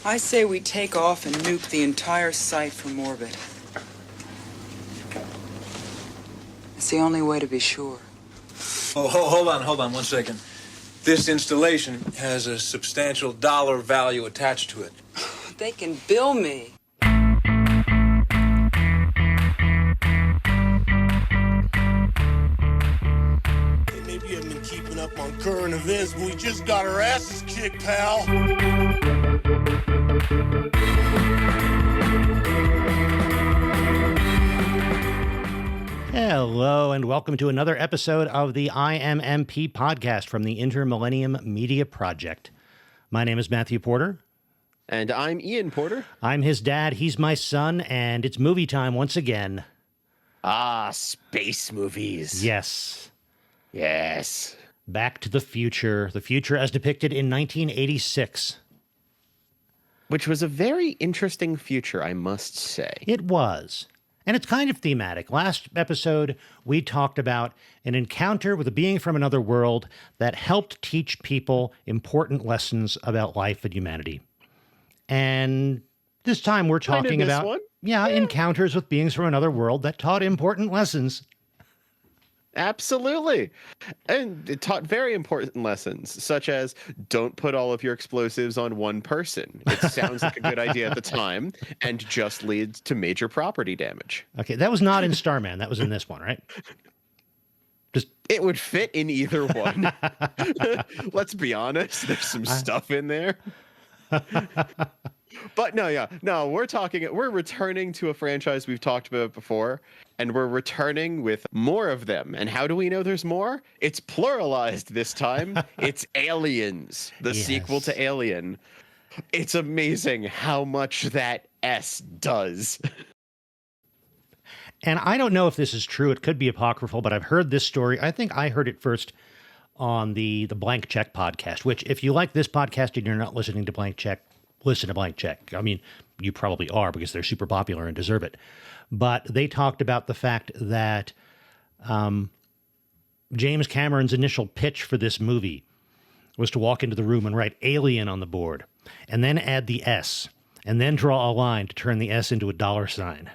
I say we take off and nuke the entire site from orbit. It's the only way to be sure. Oh, hold on 1 second. This installation has a substantial dollar value attached to it. They can bill me. Hey, maybe you haven't been keeping up on current events, but we just got our asses kicked, pal. Hello, and welcome to another episode of the IMMP podcast from the Inter-Millennium Media Project. My name is Matthew Porter. And I'm Ian Porter. I'm his dad, he's my son, and it's movie time once again. Ah, space movies. Yes. Yes. Back to the future as depicted in 1986. Which was a very interesting future, I must say. It was. And it's kind of thematic. Last episode, we talked about an encounter with a being from another world that helped teach people important lessons about life and humanity. And this time we're talking about encounters with beings from another world that taught important lessons. Absolutely. And it taught very important lessons, such as don't put all of your explosives on one person. It sounds like a good idea at the time and just leads to major property damage. Okay, that was not in Starman. That was in this one, right? It would fit in either one. Let's be honest. There's some stuff in there. But we're returning to a franchise we've talked about before, and we're returning with more of them. And how do we know there's more? It's pluralized this time. It's Aliens, the sequel to Alien. It's amazing how much that S does. And I don't know if this is true. It could be apocryphal, but I've heard this story. I think I heard it first on the Blank Check podcast, which if you like this podcast and you're not listening to Blank Check, listen to Blank Check. I mean, you probably are because they're super popular and deserve it. But they talked about the fact that James Cameron's initial pitch for this movie was to walk into the room and write Alien on the board and then add the S and then draw a line to turn the S into a dollar sign.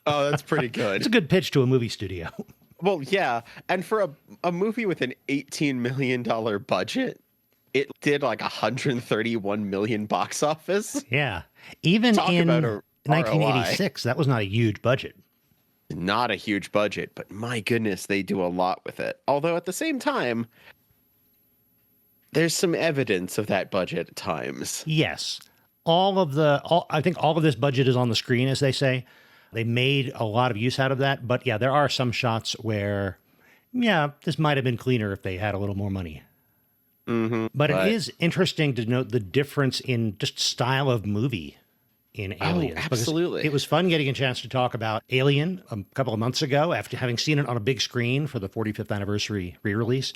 Oh, that's pretty good. It's a good pitch to a movie studio. Well, yeah. And for a movie with an $18 million budget, it did like 131 million box office. Yeah. Even in 1986, that was not a huge budget. Not a huge budget, but my goodness, they do a lot with it. Although at the same time, there's some evidence of that budget at times. Yes. I think all of this budget is on the screen, as they say. They made a lot of use out of that. But yeah, there are some shots where, this might have been cleaner if they had a little more money. Mm-hmm, but it is interesting to note the difference in just style of movie in Aliens. Oh, absolutely. It was fun getting a chance to talk about Alien a couple of months ago after having seen it on a big screen for the 45th anniversary re-release.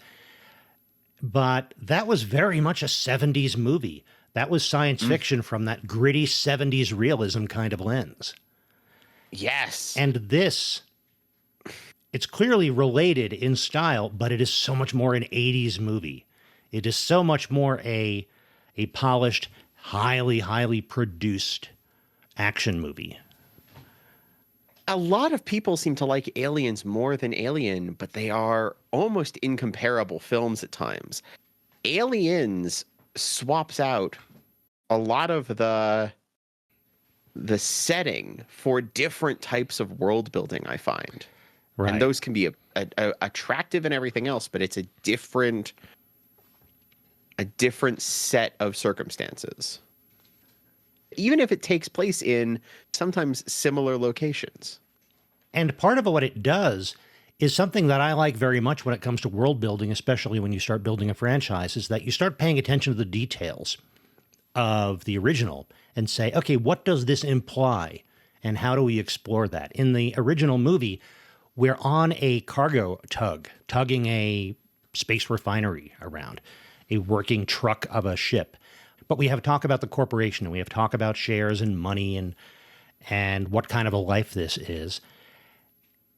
But that was very much a 70s movie. That was science fiction from that gritty 70s realism kind of lens. Yes. And this, it's clearly related in style, but it is so much more an 80s movie. It is so much more a polished, highly produced action movie. A lot of people seem to like Aliens more than Alien, but they are almost incomparable films at times. Aliens swaps out a lot of the setting for different types of world building, I find. Right. And those can be attractive and everything else, but it's a different set of circumstances. Even if it takes place in sometimes similar locations. And part of what it does is something that I like very much when it comes to world building, especially when you start building a franchise, is that you start paying attention to the details of the original and say, okay, what does this imply? And how do we explore that? In the original movie, we're on a cargo tug, tugging a space refinery around, a working truck of a ship. But we have talk about the corporation, and we have talk about shares and money and what kind of a life this is.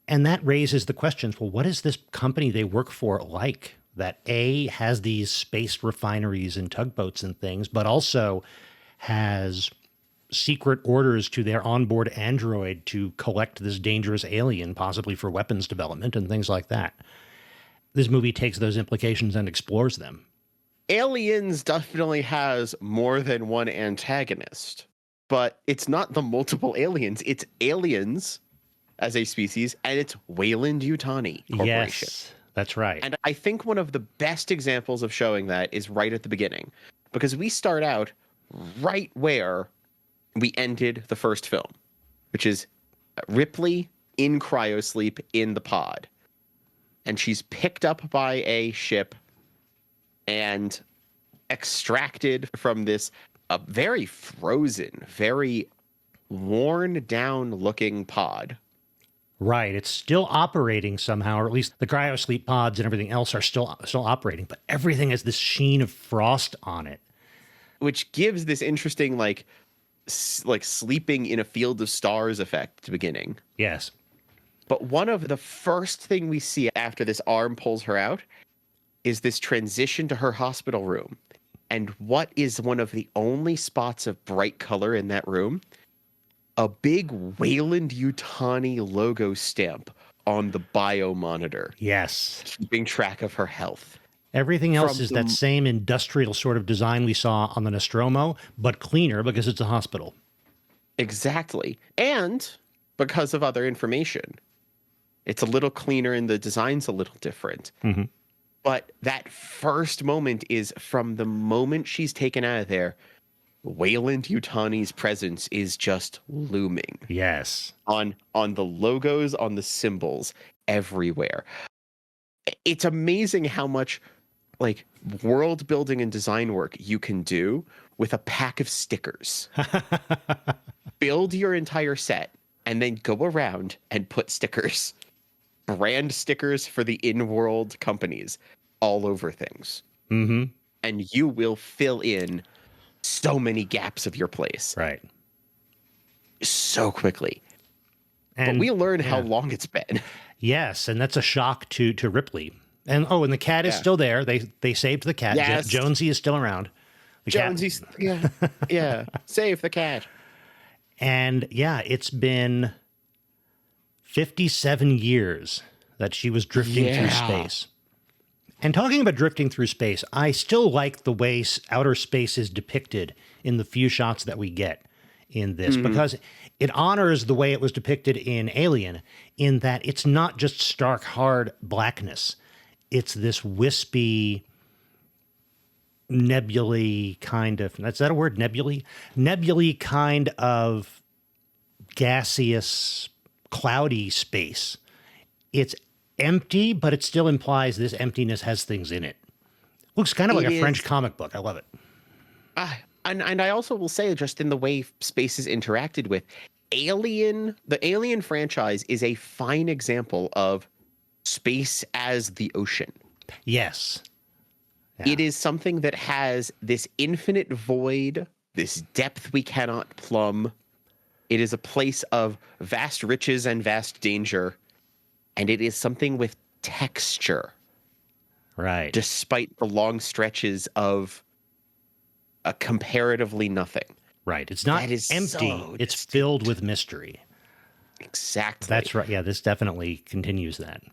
And that raises the questions, well, what is this company they work for like? That A, has these space refineries and tugboats and things, but also has secret orders to their onboard android to collect this dangerous alien, possibly for weapons development and things like that. This movie takes those implications and explores them. Aliens definitely has more than one antagonist, but it's not the multiple aliens. It's aliens as a species, and it's Weyland-Yutani Corporation. Yes, that's right. And I think one of the best examples of showing that is right at the beginning, because we start out right where we ended the first film, which is Ripley in cryosleep in the pod. And she's picked up by a ship and extracted from this very frozen, very worn down looking pod. Right. It's still operating somehow, or at least the cryosleep pods and everything else are still operating, but everything has this sheen of frost on it. Which gives this interesting, like sleeping in a field of stars effect at the beginning. Yes. But one of the first thing we see after this arm pulls her out is this transition to her hospital room. And what is one of the only spots of bright color in that room? A big Weyland-Yutani logo stamp on the bio monitor. Yes. Keeping track of her health. Everything else is that same industrial sort of design we saw on the Nostromo, but cleaner because it's a hospital. Exactly. And because of other information. It's a little cleaner and the design's a little different. Mm-hmm. But that first moment is from the moment she's taken out of there, Weyland-Yutani's presence is just looming. Yes. On the logos, on the symbols, everywhere. It's amazing how much like world building and design work you can do with a pack of stickers. Build your entire set and then go around and put stickers. Brand stickers for the in-world companies all over things. Mm-hmm. And you will fill in so many gaps of your place. Right. So quickly. And but we learn how long it's been. Yes, and that's a shock to Ripley. And the cat is still there. They saved the cat. Yes. Jonesy is still around. Jonesy's yeah. Save the cat. And it's been 57 years that she was drifting through space. And talking about drifting through space, I still like the way outer space is depicted in the few shots that we get in this, because it honors the way it was depicted in Alien, in that it's not just stark, hard blackness. It's this wispy, nebulae kind of, is that a word, nebulae? Nebulae kind of gaseous, cloudy space. It's empty, but it still implies this emptiness has things in it. Looks kind of like a French comic book. I love it. And I also will say, just in the way space is interacted with, the Alien franchise is a fine example of space as the ocean. Yes. Yeah. It is something that has this infinite void, this depth we cannot plumb. It is a place of vast riches and vast danger. And it is something with texture. Right. Despite the long stretches of a comparatively nothing. Right. It's not empty. So it's filled with mystery. Exactly. That's right. Yeah, this definitely continues that.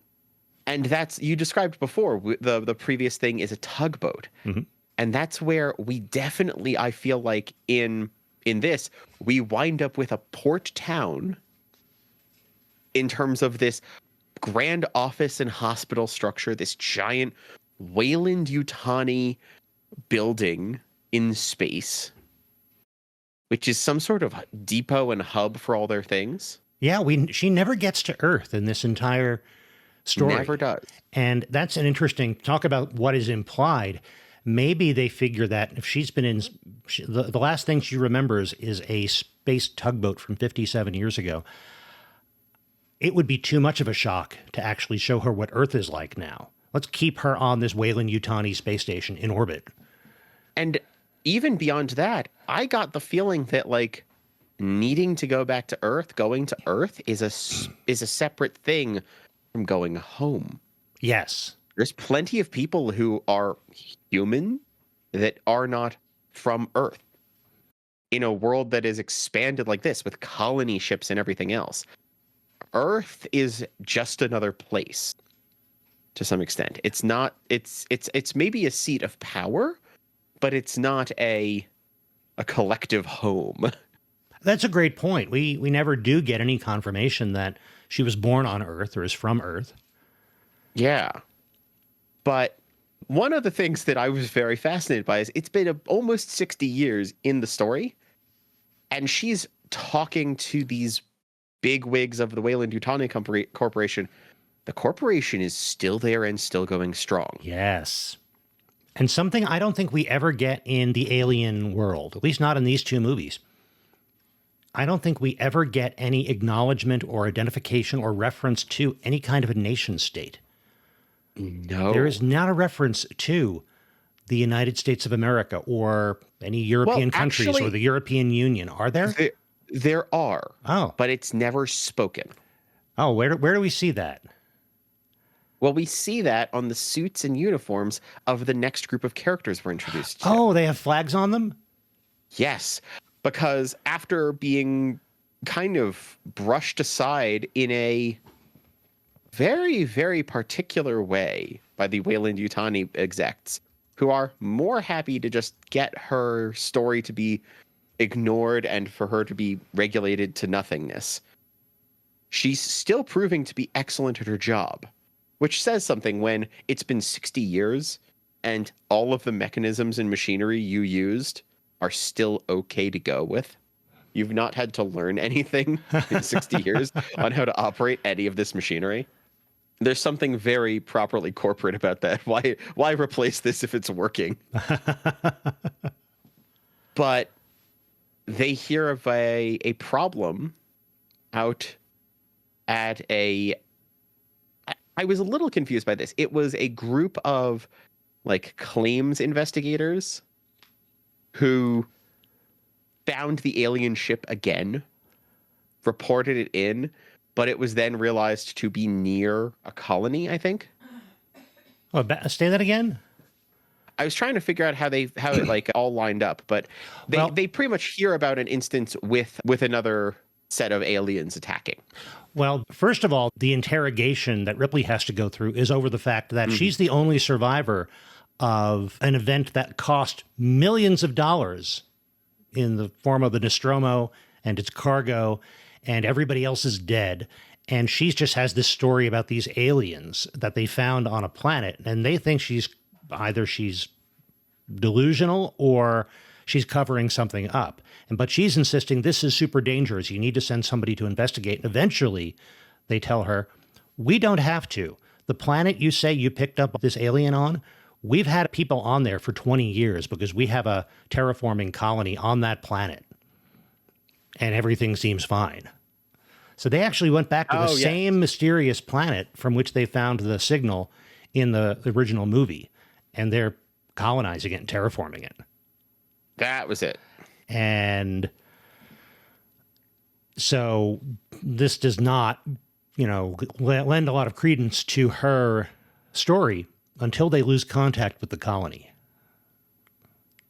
And you described before, the previous thing is a tugboat. Mm-hmm. And that's where we definitely, I feel like in this, we wind up with a port town in terms of this grand office and hospital structure, this giant Weyland-Yutani building in space, which is some sort of depot and hub for all their things. Yeah, she never gets to Earth in this entire story. Never does. And that's an interesting talk about what is implied. Maybe they figure that if she's been in, the last thing she remembers is a space tugboat from 57 years ago. It would be too much of a shock to actually show her what Earth is like now. Let's keep her on this Weyland-Yutani space station in orbit. And even beyond that, I got the feeling that like needing to go back to Earth, going to Earth is a separate thing from going home. Yes. There's plenty of people who are human that are not from Earth. in a world that is expanded like this with colony ships and everything else. Earth is just another place to some extent. It's not it's maybe a seat of power, but it's not a collective home. That's a great point. We never do get any confirmation that she was born on Earth or is from Earth. Yeah. But one of the things that I was very fascinated by is it's been almost 60 years in the story, and she's talking to these big wigs of the Weyland-Yutani Corporation. The corporation is still there and still going strong. Yes. And something I don't think we ever get in the alien world, at least not in these two movies. I don't think we ever get any acknowledgement or identification or reference to any kind of a nation state. No. There is not a reference to the United States of America or any European countries actually, or the European Union. Are there? There are. Oh. But it's never spoken. Oh, where do we see that? Well, we see that on the suits and uniforms of the next group of characters we're introduced to. Oh, they have flags on them? Yes, because after being kind of brushed aside in a very, very particular way by the Weyland-Yutani execs, who are more happy to just get her story to be ignored and for her to be regulated to nothingness, she's still proving to be excellent at her job, which says something when it's been 60 years and all of the mechanisms and machinery you used are still okay to go with. You've not had to learn anything in 60 years on how to operate any of this machinery. There's something very properly corporate about that. Why replace this if it's working? But they hear of a problem out at I was a little confused by this. It was a group of like claims investigators who found the alien ship again, reported it in, but it was then realized to be near a colony, I think. Oh, say that again? I was trying to figure out how it like all lined up, but they pretty much hear about an instance with another set of aliens attacking. Well, first of all, the interrogation that Ripley has to go through is over the fact that she's the only survivor of an event that cost millions of dollars in the form of the Nostromo and its cargo, and everybody else is dead. And she just has this story about these aliens that they found on a planet, and they think she's delusional or she's covering something up. But she's insisting this is super dangerous. You need to send somebody to investigate. And eventually, they tell her, we don't have to. The planet you say you picked up this alien on, we've had people on there for 20 years because we have a terraforming colony on that planet. And everything seems fine. So they actually went back to the same mysterious planet from which they found the signal in the original movie. And they're colonizing it and terraforming it. That was it. And so this does not, lend a lot of credence to her story until they lose contact with the colony.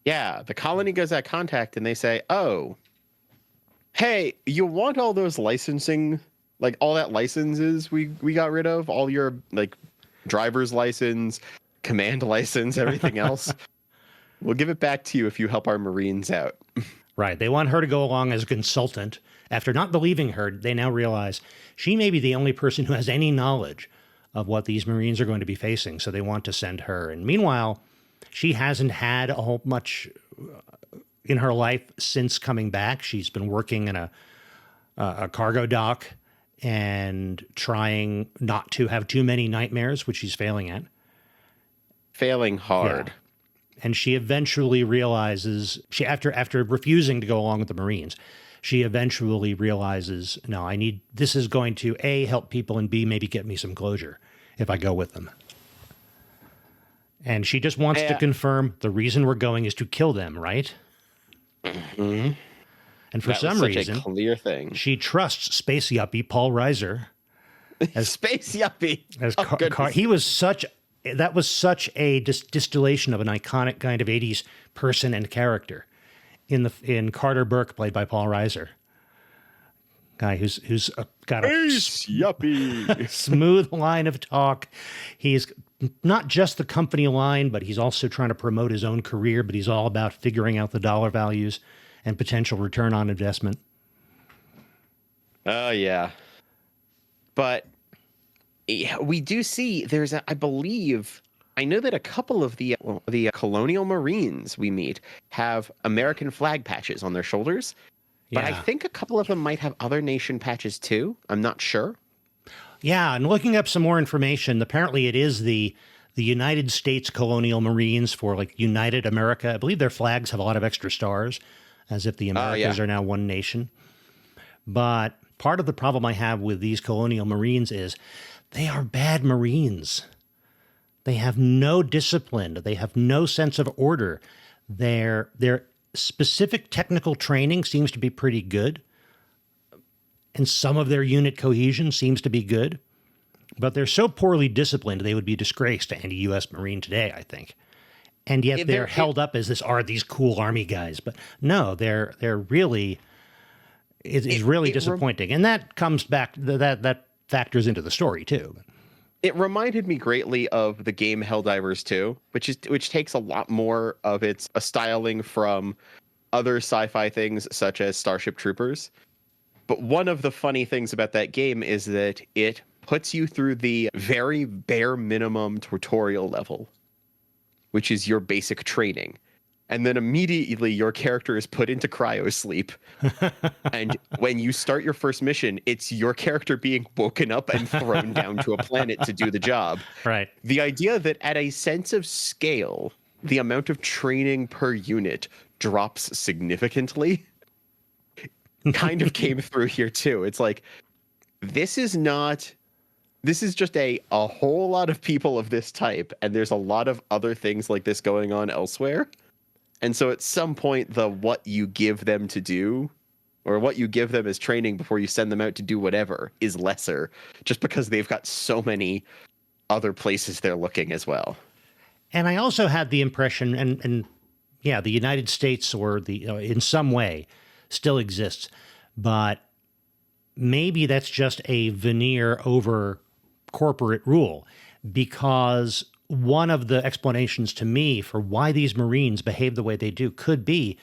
Yeah, the colony goes out of contact and they say, oh, hey, you want all those licensing, like all that licenses we got rid of, all your like driver's license, command license, everything else? We'll give it back to you if you help our Marines out. Right. They want her to go along as a consultant. After not believing her, they now realize she may be the only person who has any knowledge of what these Marines are going to be facing. So they want to send her. And meanwhile, she hasn't had a whole much in her life since coming back. She's been working in a cargo dock and trying not to have too many nightmares, which she's failing at. Failing hard. Yeah. And she eventually realizes, after refusing to go along with the Marines, she eventually realizes, no, this is going to A, help people, and B, maybe get me some closure if I go with them. And she just wants to confirm the reason we're going is to kill them, right? Mm-hmm. And for some reason, a clear thing. She trusts Space Yuppie Paul Reiser. Space Yuppie. He was such a distillation of an iconic kind of 80s person and character. in Carter Burke, played by Paul Reiser. Guy who's got a Space Yuppie. smooth line of talk. He's not just the company line, but he's also trying to promote his own career, but he's all about figuring out the dollar values and potential return on investment. Oh, yeah. But we do see there's, I believe, I know that a couple of the colonial Marines we meet have American flag patches on their shoulders. But I think a couple of them might have other nation patches too. I'm not sure. Yeah, and looking up some more information, apparently it is the United States Colonial Marines for like United America. I believe their flags have a lot of extra stars, as if the Americas are now one nation. But part of the problem I have with these Colonial Marines is they are bad Marines. They have no discipline. They have no sense of order. Their specific technical training seems to be pretty good, and some of their unit cohesion seems to be good, but they're so poorly disciplined they would be disgraced to any U.S. Marine today, I think. And yet they're held up as these cool Army guys. But no, they're really, it's really disappointing. And that comes back, that factors into the story too. It reminded me greatly of the game Helldivers 2, which takes a lot more of its styling from other sci-fi things such as Starship Troopers. But one of the funny things about that game is that it puts you through the very bare minimum tutorial level, which is your basic training. And then immediately your character is put into cryosleep. And when you start your first mission, it's your character being woken up and thrown down to a planet to do the job. Right. The idea that at a sense of scale, the amount of training per unit drops significantly kind of came through here too. It's like, this is just a whole lot of people of this type, and there's a lot of other things like this going on elsewhere. And so at some point, what you give them to do, or what you give them as training before you send them out to do whatever, is lesser, just because they've got so many other places they're looking as well. And I also had the impression, and yeah, the United States or in some way still exists, but maybe that's just a veneer over corporate rule, because one of the explanations to me for why these Marines behave the way they do could be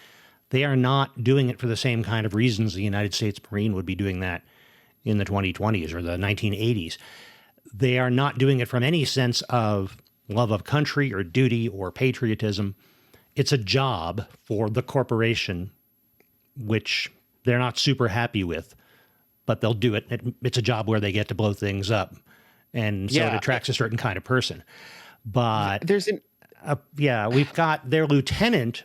they are not doing it for the same kind of reasons the United States Marine would be doing that in the 2020s or the 1980s. They are not doing it from any sense of love of country or duty or patriotism. It's a job for the corporation, which they're not super happy with, but they'll do it. It's a job where they get to blow things up. And so it attracts a certain kind of person. But we've got their lieutenant,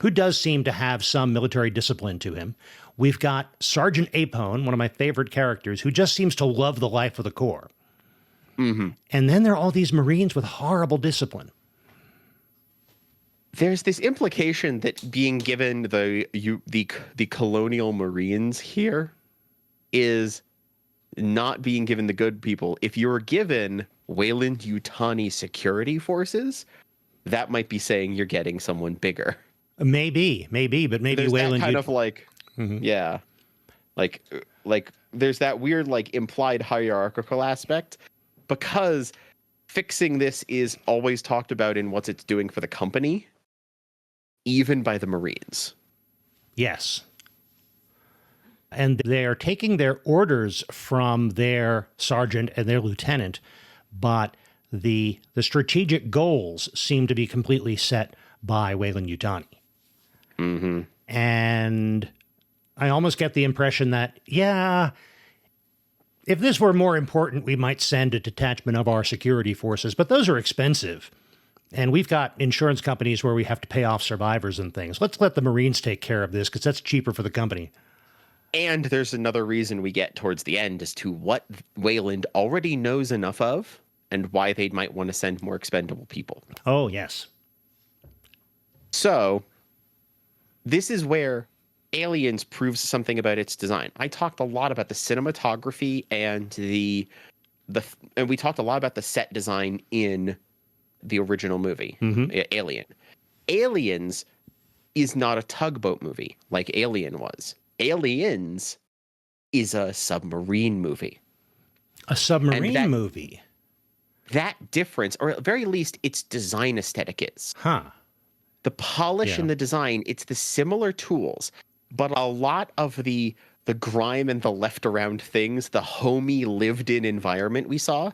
who does seem to have some military discipline to him. We've got Sergeant Apone, one of my favorite characters, who just seems to love the life of the Corps. Mm-hmm. And then there are all these Marines with horrible discipline. There's this implication that being given the colonial Marines here is not being given the good people. If you were given Weyland-Yutani security forces, that might be saying you're getting someone bigger. Maybe, but maybe there's Weyland that kind of like, yeah, like there's that weird like implied hierarchical aspect, because fixing this is always talked about in what it's doing for the company, even by the Marines. Yes. And they are taking their orders from their sergeant and their lieutenant, but the strategic goals seem to be completely set by Weyland-Yutani. Mm-hmm. And I almost get the impression that, yeah, if this were more important, we might send a detachment of our security forces, but those are expensive. And we've got insurance companies where we have to pay off survivors and things. Let's let the Marines take care of this because that's cheaper for the company. And there's another reason we get towards the end as to what Weyland already knows enough of and why they might want to send more expendable people. Oh, yes. So this is where Aliens proves something about its design. I talked a lot about the cinematography and and we talked a lot about the set design in the original movie, Alien. Aliens is not a tugboat movie like Alien was. Aliens is a submarine movie. A submarine movie? That difference, or at very least its design aesthetic is. Huh. The polish and the design, it's the similar tools, but a lot of the grime and the left around things, the homey lived in environment we saw,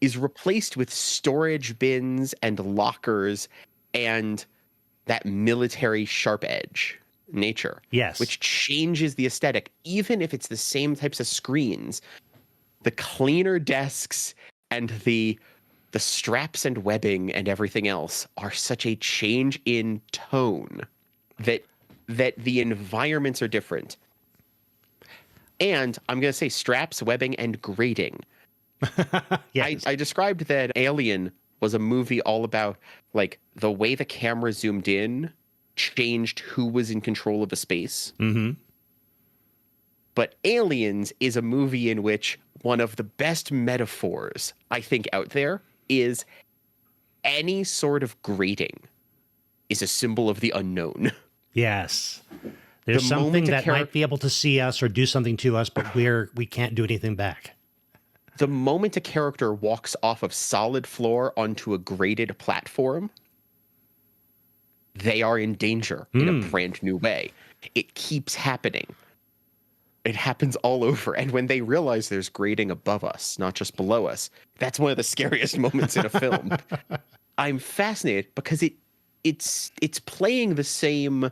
is replaced with storage bins and lockers and that military sharp edge nature. Yes. Which changes the aesthetic, even if it's the same types of screens. The cleaner desks and the straps and webbing and everything else are such a change in tone that the environments are different. And I'm going to say straps, webbing, and grating. Yes. I described that Alien was a movie all about, like, the way the camera zoomed in changed who was in control of the space. Mm-hmm. But Aliens is a movie in which one of the best metaphors, I think, out there is any sort of grating is a symbol of the unknown. Yes. There's something that might be able to see us or do something to us, but we can't do anything back. The moment a character walks off of solid floor onto a graded platform, they are in danger in a brand new way. It keeps happening. It happens all over. And when they realize there's grading above us, not just below us, that's one of the scariest moments in a film. I'm fascinated because it's playing the same,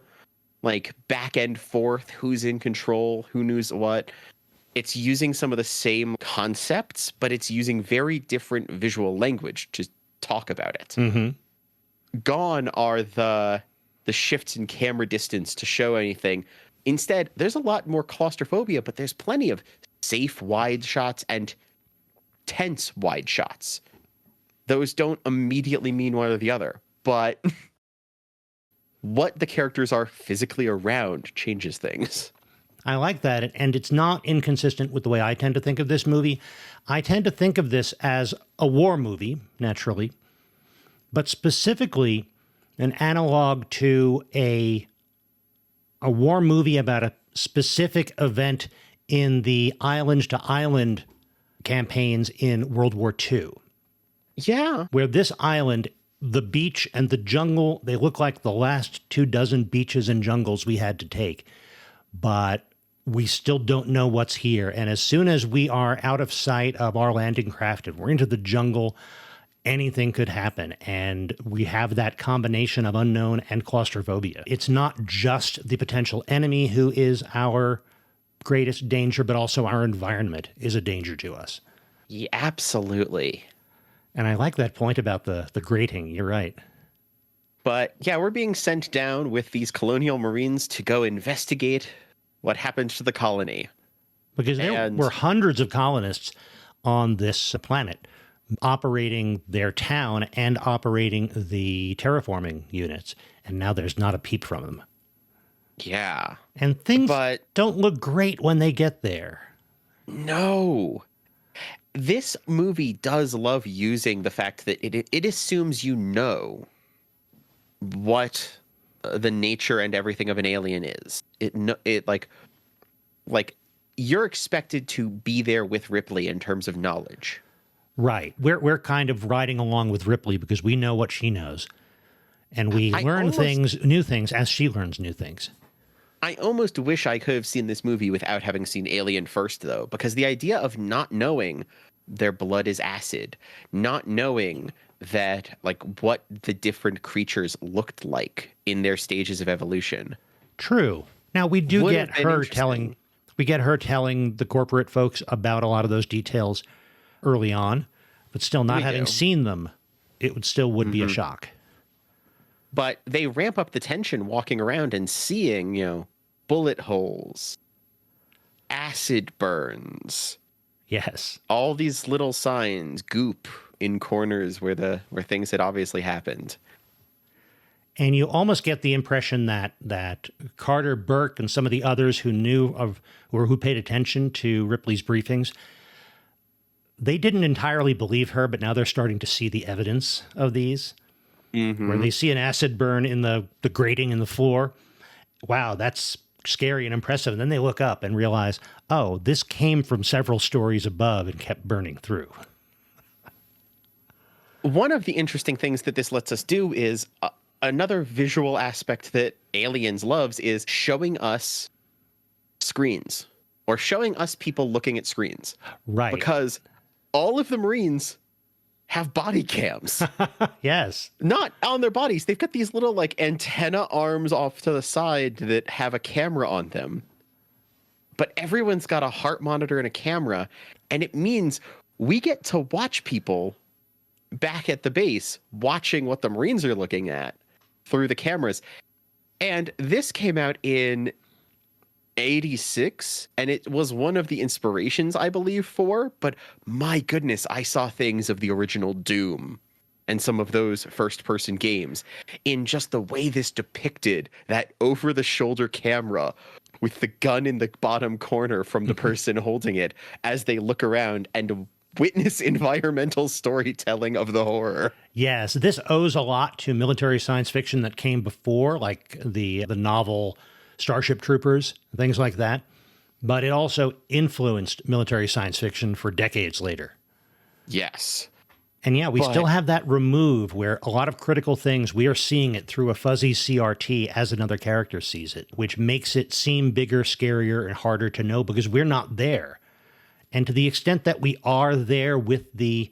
like, back and forth, who's in control, who knows what. It's using some of the same concepts, but it's using very different visual language to talk about it. Mm-hmm. Gone are the shifts in camera distance to show anything. Instead, there's a lot more claustrophobia, but there's plenty of safe wide shots and tense wide shots. Those don't immediately mean one or the other, but what the characters are physically around changes things. I like that, and it's not inconsistent with the way I tend to think of this movie. I tend to think of this as a war movie, naturally, but specifically an analog to a war movie about a specific event in the island-to-island campaigns in World War II. Yeah. Where this island, the beach and the jungle, they look like the last 24 beaches and jungles we had to take. But we still don't know what's here. And as soon as we are out of sight of our landing craft and we're into the jungle, anything could happen. And we have that combination of unknown and claustrophobia. It's not just the potential enemy who is our greatest danger, but also our environment is a danger to us. Yeah, absolutely. And I like that point about the grating. You're right. But yeah, we're being sent down with these colonial marines to go investigate what happens to the colony. Because there were hundreds of colonists on this planet operating their town and operating the terraforming units. And now there's not a peep from them. Yeah. And things don't look great when they get there. No. This movie does love using the fact that it assumes you know what the nature and everything of an alien is. It like you're expected to be there with Ripley in terms of knowledge. Right. We're kind of riding along with Ripley because we know what she knows. And we learn new things as she learns new things. I almost wish I could have seen this movie without having seen Alien first, though, because the idea of not knowing their blood is acid, not knowing that, like, what the different creatures looked like in their stages of evolution. True. Now, we do get her telling the corporate folks about a lot of those details early on, but still not having seen them, it would be a shock. But they ramp up the tension walking around and seeing, bullet holes, acid burns. Yes. All these little signs, goop in corners where things had obviously happened. And you almost get the impression that Carter Burke and some of the others who paid attention to Ripley's briefings, they didn't entirely believe her, but now they're starting to see the evidence of these. where they see an acid burn in the grating in the floor. Wow, that's scary and impressive. And then they look up and realize, oh, this came from several stories above and kept burning through. One of the interesting things that this lets us do is another visual aspect that Aliens loves is showing us screens or showing us people looking at screens. Right. Because all of the Marines have body cams. Yes. Not on their bodies. They've got these little like antenna arms off to the side that have a camera on them. But everyone's got a heart monitor and a camera. And it means we get to watch people back at the base watching what the Marines are looking at through the cameras. And this came out in 86, and it was one of the inspirations, I believe, for, but my goodness, I saw things of the original Doom and some of those first-person games in just the way this depicted that over-the-shoulder camera with the gun in the bottom corner from the person holding it as they look around and witness environmental storytelling of the horror. Yes, this owes a lot to military science fiction that came before, like the novel Starship Troopers, things like that. But it also influenced military science fiction for decades later. Yes. And yeah, we still have that remove where a lot of critical things, we are seeing it through a fuzzy CRT as another character sees it, which makes it seem bigger, scarier, and harder to know because we're not there. And to the extent that we are there with the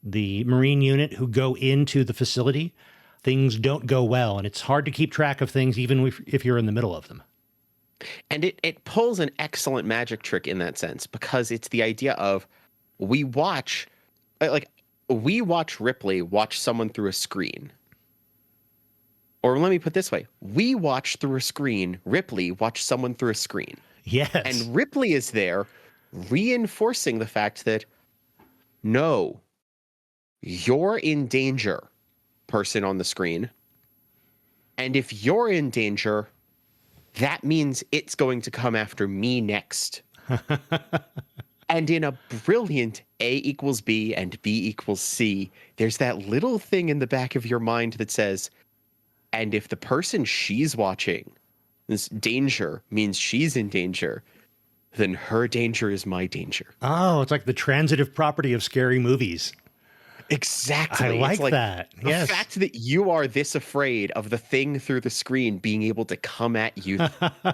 Marine unit who go into the facility, things don't go well. And it's hard to keep track of things even if you're in the middle of them. And it pulls an excellent magic trick in that sense because it's the idea of we watch Ripley watch someone through a screen. Or let me put it this way. We watch through a screen. Ripley watch someone through a screen. Yes. And Ripley is there reinforcing the fact that, no, you're in danger, person on the screen. And if you're in danger, that means it's going to come after me next. And in a brilliant A equals B and B equals C, there's that little thing in the back of your mind that says, and if the person she's watching, this danger means she's in danger, then her danger is my danger. Oh, it's like the transitive property of scary movies. Exactly. I like that. Yes. The fact that you are this afraid of the thing through the screen being able to come at you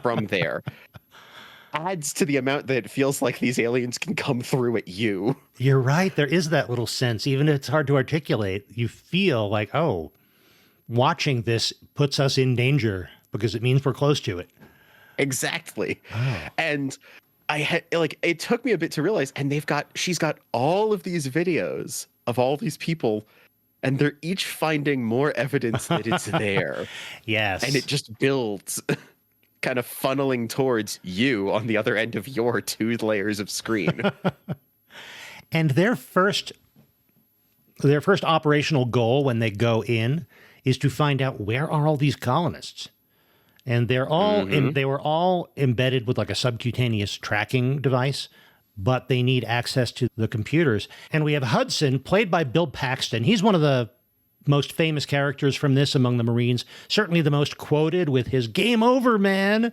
from there adds to the amount that it feels like these aliens can come through at you. You're right. There is that little sense, even if it's hard to articulate. You feel like, oh, watching this puts us in danger because it means we're close to it. Exactly. Oh. And I had it took me a bit to realize, and she's got all of these videos of all these people, and they're each finding more evidence that it's there. Yes. And it just builds, kind of funneling towards you on the other end of your 2 layers of screen. And their first operational goal when they go in is to find out where are all these colonists. And they're all they were all embedded with like a subcutaneous tracking device, but they need access to the computers. And we have Hudson, played by Bill Paxton. He's one of the most famous characters from this among the Marines, certainly the most quoted with his "Game over, man."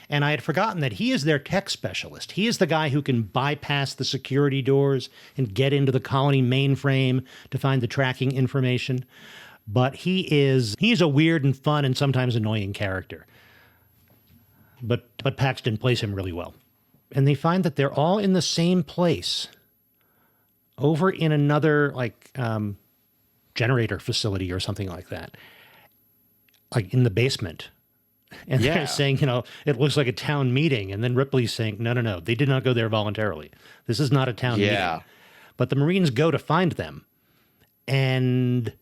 And I had forgotten that he is their tech specialist. He is the guy who can bypass the security doors and get into the colony mainframe to find the tracking information. But he's a weird and fun and sometimes annoying character. But Paxton plays him really well. And they find that they're all in the same place over in another generator facility or something like that, like in the basement. And they're saying, it looks like a town meeting. And then Ripley's saying, no, they did not go there voluntarily. This is not a town meeting. But the Marines go to find them. And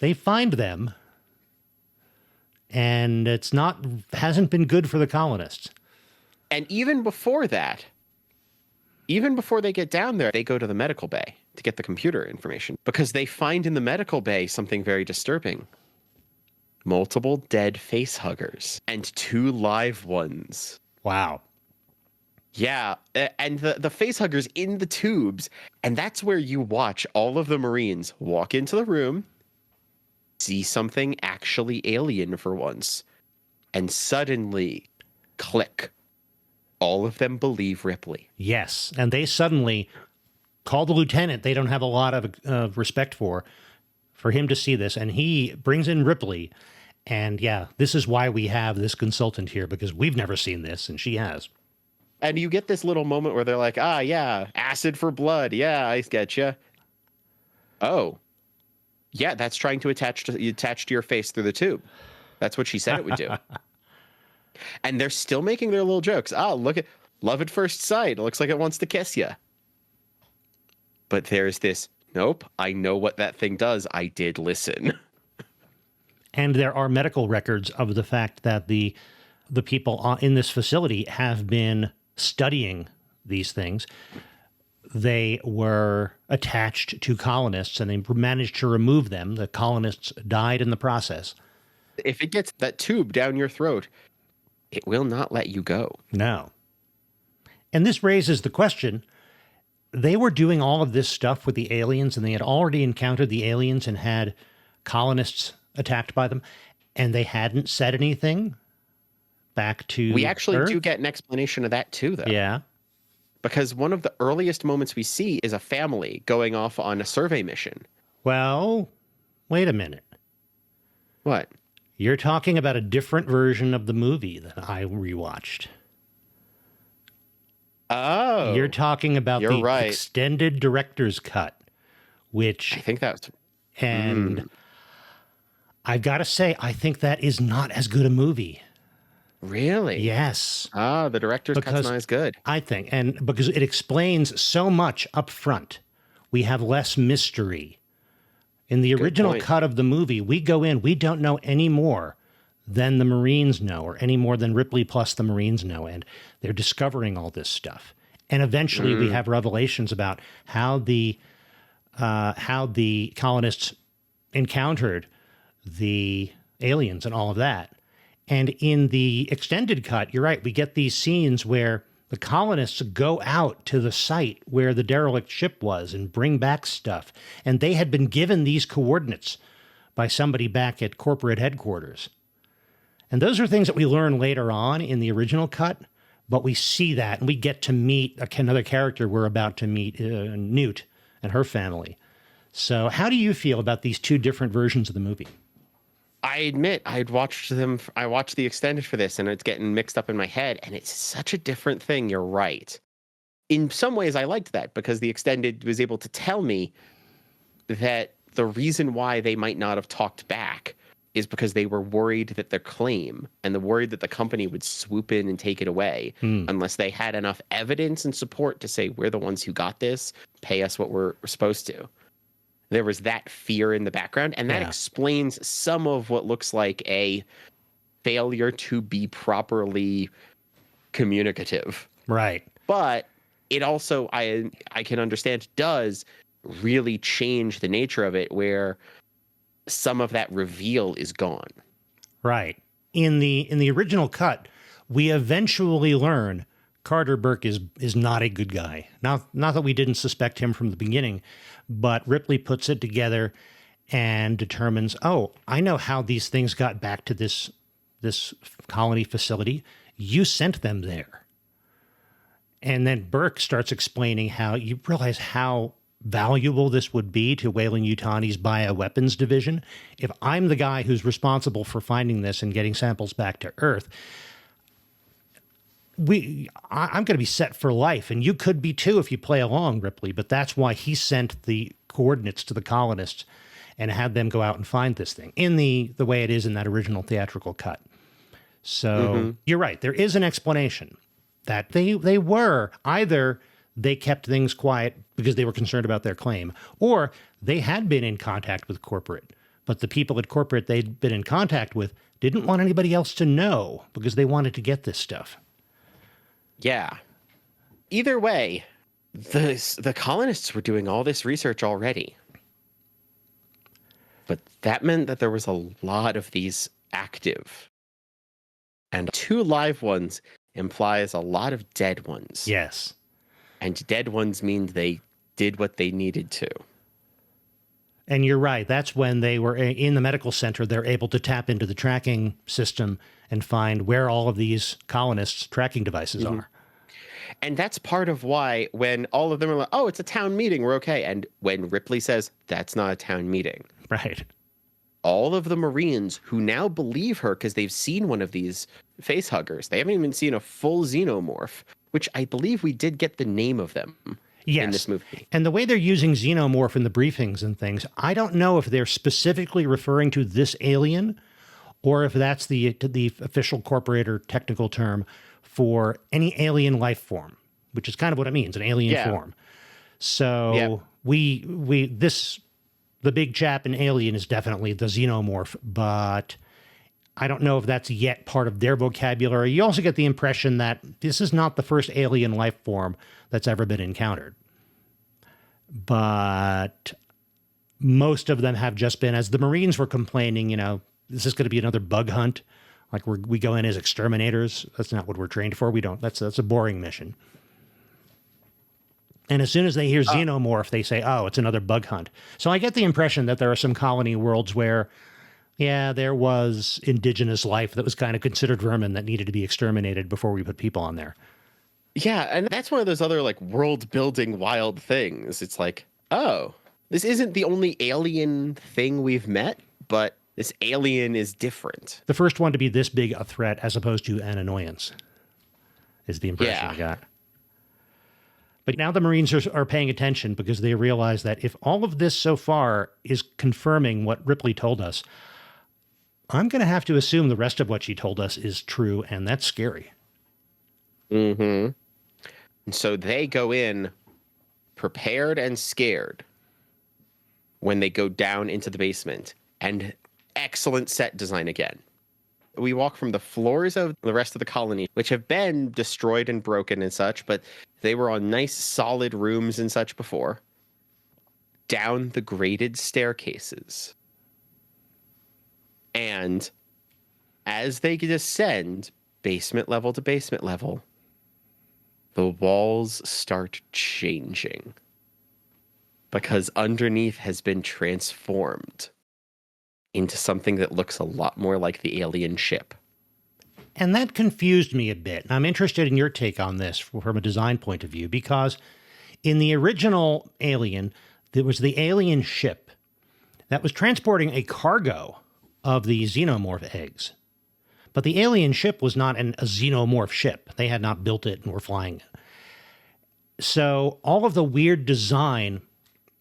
they find them. And hasn't been good for the colonists. And even before that, even before they get down there, they go to the medical bay to get the computer information because they find in the medical bay something very disturbing. Multiple dead face huggers and 2 live ones. Wow. Yeah, and the face huggers in the tubes. And that's where you watch all of the Marines walk into the room, see something actually alien for once. And suddenly, click. All of them believe Ripley. Yes, and they suddenly call the lieutenant they don't have a lot of respect for him to see this, and he brings in Ripley. And yeah, this is why we have this consultant here, because we've never seen this, and she has. And you get this little moment where they're like, ah, yeah, acid for blood. Yeah, I get you. Oh, yeah, that's trying to attach to your face through the tube. That's what she said it would do. And they're still making their little jokes. Ah, look at love at first sight. It looks like it wants to kiss you. But there's this, nope, I know what that thing does. I did listen. And there are medical records of the fact that the people in this facility have been studying these things. They were attached to colonists, and they managed to remove them. The colonists died in the process. If it gets that tube down your throat, it will not let you go. No. And this raises the question, they were doing all of this stuff with the aliens, and they had already encountered the aliens and had colonists attacked by them, and they hadn't said anything back to We actually Earth? do get an explanation of that too, though. Yeah. Because one of the earliest moments we see is a family going off on a survey mission. Well, wait a minute. What? You're talking about a different version of the movie that I rewatched. Oh. You're talking about You're the right. extended director's cut, which, I think that's... and I've got to say, I think that is not as good a movie. Really? Yes. Ah, the director's cut's Because not as good. I think, and because it explains so much up front, we have less mystery. In the original point. cut of the movie, we go in, we don't know any more than the Marines know, or any more than Ripley plus the Marines know, and they're discovering all this stuff. And eventually we have revelations about how the colonists encountered the aliens and all of that. And in the extended cut, you're right, we get these scenes where the colonists go out to the site where the derelict ship was and bring back stuff. And they had been given these coordinates by somebody back at corporate headquarters. And those are things that we learn later on in the original cut, but we see that and we get to meet another character we're about to meet, Newt and her family. So how do you feel about these two different versions of the movie? I admit I watched the extended for this, and it's getting mixed up in my head, and it's such a different thing. You're right. In some ways, I liked that because the extended was able to tell me that the reason why they might not have talked back is because they were worried that their claim and the worried that the company would swoop in and take it away unless they had enough evidence and support to say, we're the ones who got this, pay us what we're supposed to. There was that fear in the background, and that explains some of what looks like a failure to be properly communicative. Right. But it also, I can understand, does really change the nature of it, where some of that reveal is gone. Right. In the original cut, we eventually learn Carter Burke is not a good guy. Not that we didn't suspect him from the beginning, but Ripley puts it together and determines, oh, I know how these things got back to this colony facility. You sent them there. And then Burke starts explaining how you realize how valuable this would be to Weyland-Yutani's bioweapons division. If I'm the guy who's responsible for finding this and getting samples back to Earth, I'm going to be set for life, and you could be too if you play along, Ripley. But that's why he sent the coordinates to the colonists and had them go out and find this thing in the way it is in that original theatrical cut. So you're right. There is an explanation that they were either they kept things quiet because they were concerned about their claim, or they had been in contact with corporate, but the people at corporate they'd been in contact with didn't want anybody else to know because they wanted to get this stuff. Yeah. Either way, the colonists were doing all this research already. But that meant that there was a lot of these active. And 2 live ones implies a lot of dead ones. Yes. And dead ones mean they did what they needed to. And you're right. That's when they were in the medical center. They're able to tap into the tracking system and find where all of these colonists' tracking devices are. And that's part of why when all of them are like, oh, it's a town meeting, we're okay. And when Ripley says, that's not a town meeting. Right. All of the Marines who now believe her because they've seen one of these face huggers. They haven't even seen a full xenomorph, which I believe we did get the name of them in this movie. And the way they're using xenomorph in the briefings and things, I don't know if they're specifically referring to this alien or if that's the official corporate or technical term for any alien life form, which is kind of what it means, an alien form. So the big chap in Alien is definitely the xenomorph, but I don't know if that's yet part of their vocabulary. You also get the impression that this is not the first alien life form that's ever been encountered. But most of them have just been, as the Marines were complaining, this is going to be another bug hunt. Like we go in as exterminators. That's not what we're trained for. We don't. That's a boring mission. And as soon as they hear xenomorph, they say, oh, it's another bug hunt. So I get the impression that there are some colony worlds where, there was indigenous life that was kind of considered vermin that needed to be exterminated before we put people on there. Yeah, and that's one of those other like world-building wild things. It's like, oh, this isn't the only alien thing we've met, but this alien is different. The first one to be this big a threat as opposed to an annoyance is the impression I got. But now the Marines are paying attention because they realize that if all of this so far is confirming what Ripley told us, I'm going to have to assume the rest of what she told us is true, and that's scary. Mm-hmm. And so they go in prepared and scared when they go down into the basement. And excellent set design again. We walk from the floors of the rest of the colony, which have been destroyed and broken and such, but they were on nice, solid rooms and such before, down the graded staircases. And as they descend basement level to basement level, the walls start changing because underneath has been transformed into something that looks a lot more like the alien ship. And that confused me a bit. I'm interested in your take on this from a design point of view, because in the original Alien, there was the alien ship that was transporting a cargo of the xenomorph eggs. But the alien ship was not a xenomorph ship. They had not built it and were flying it. So all of the weird design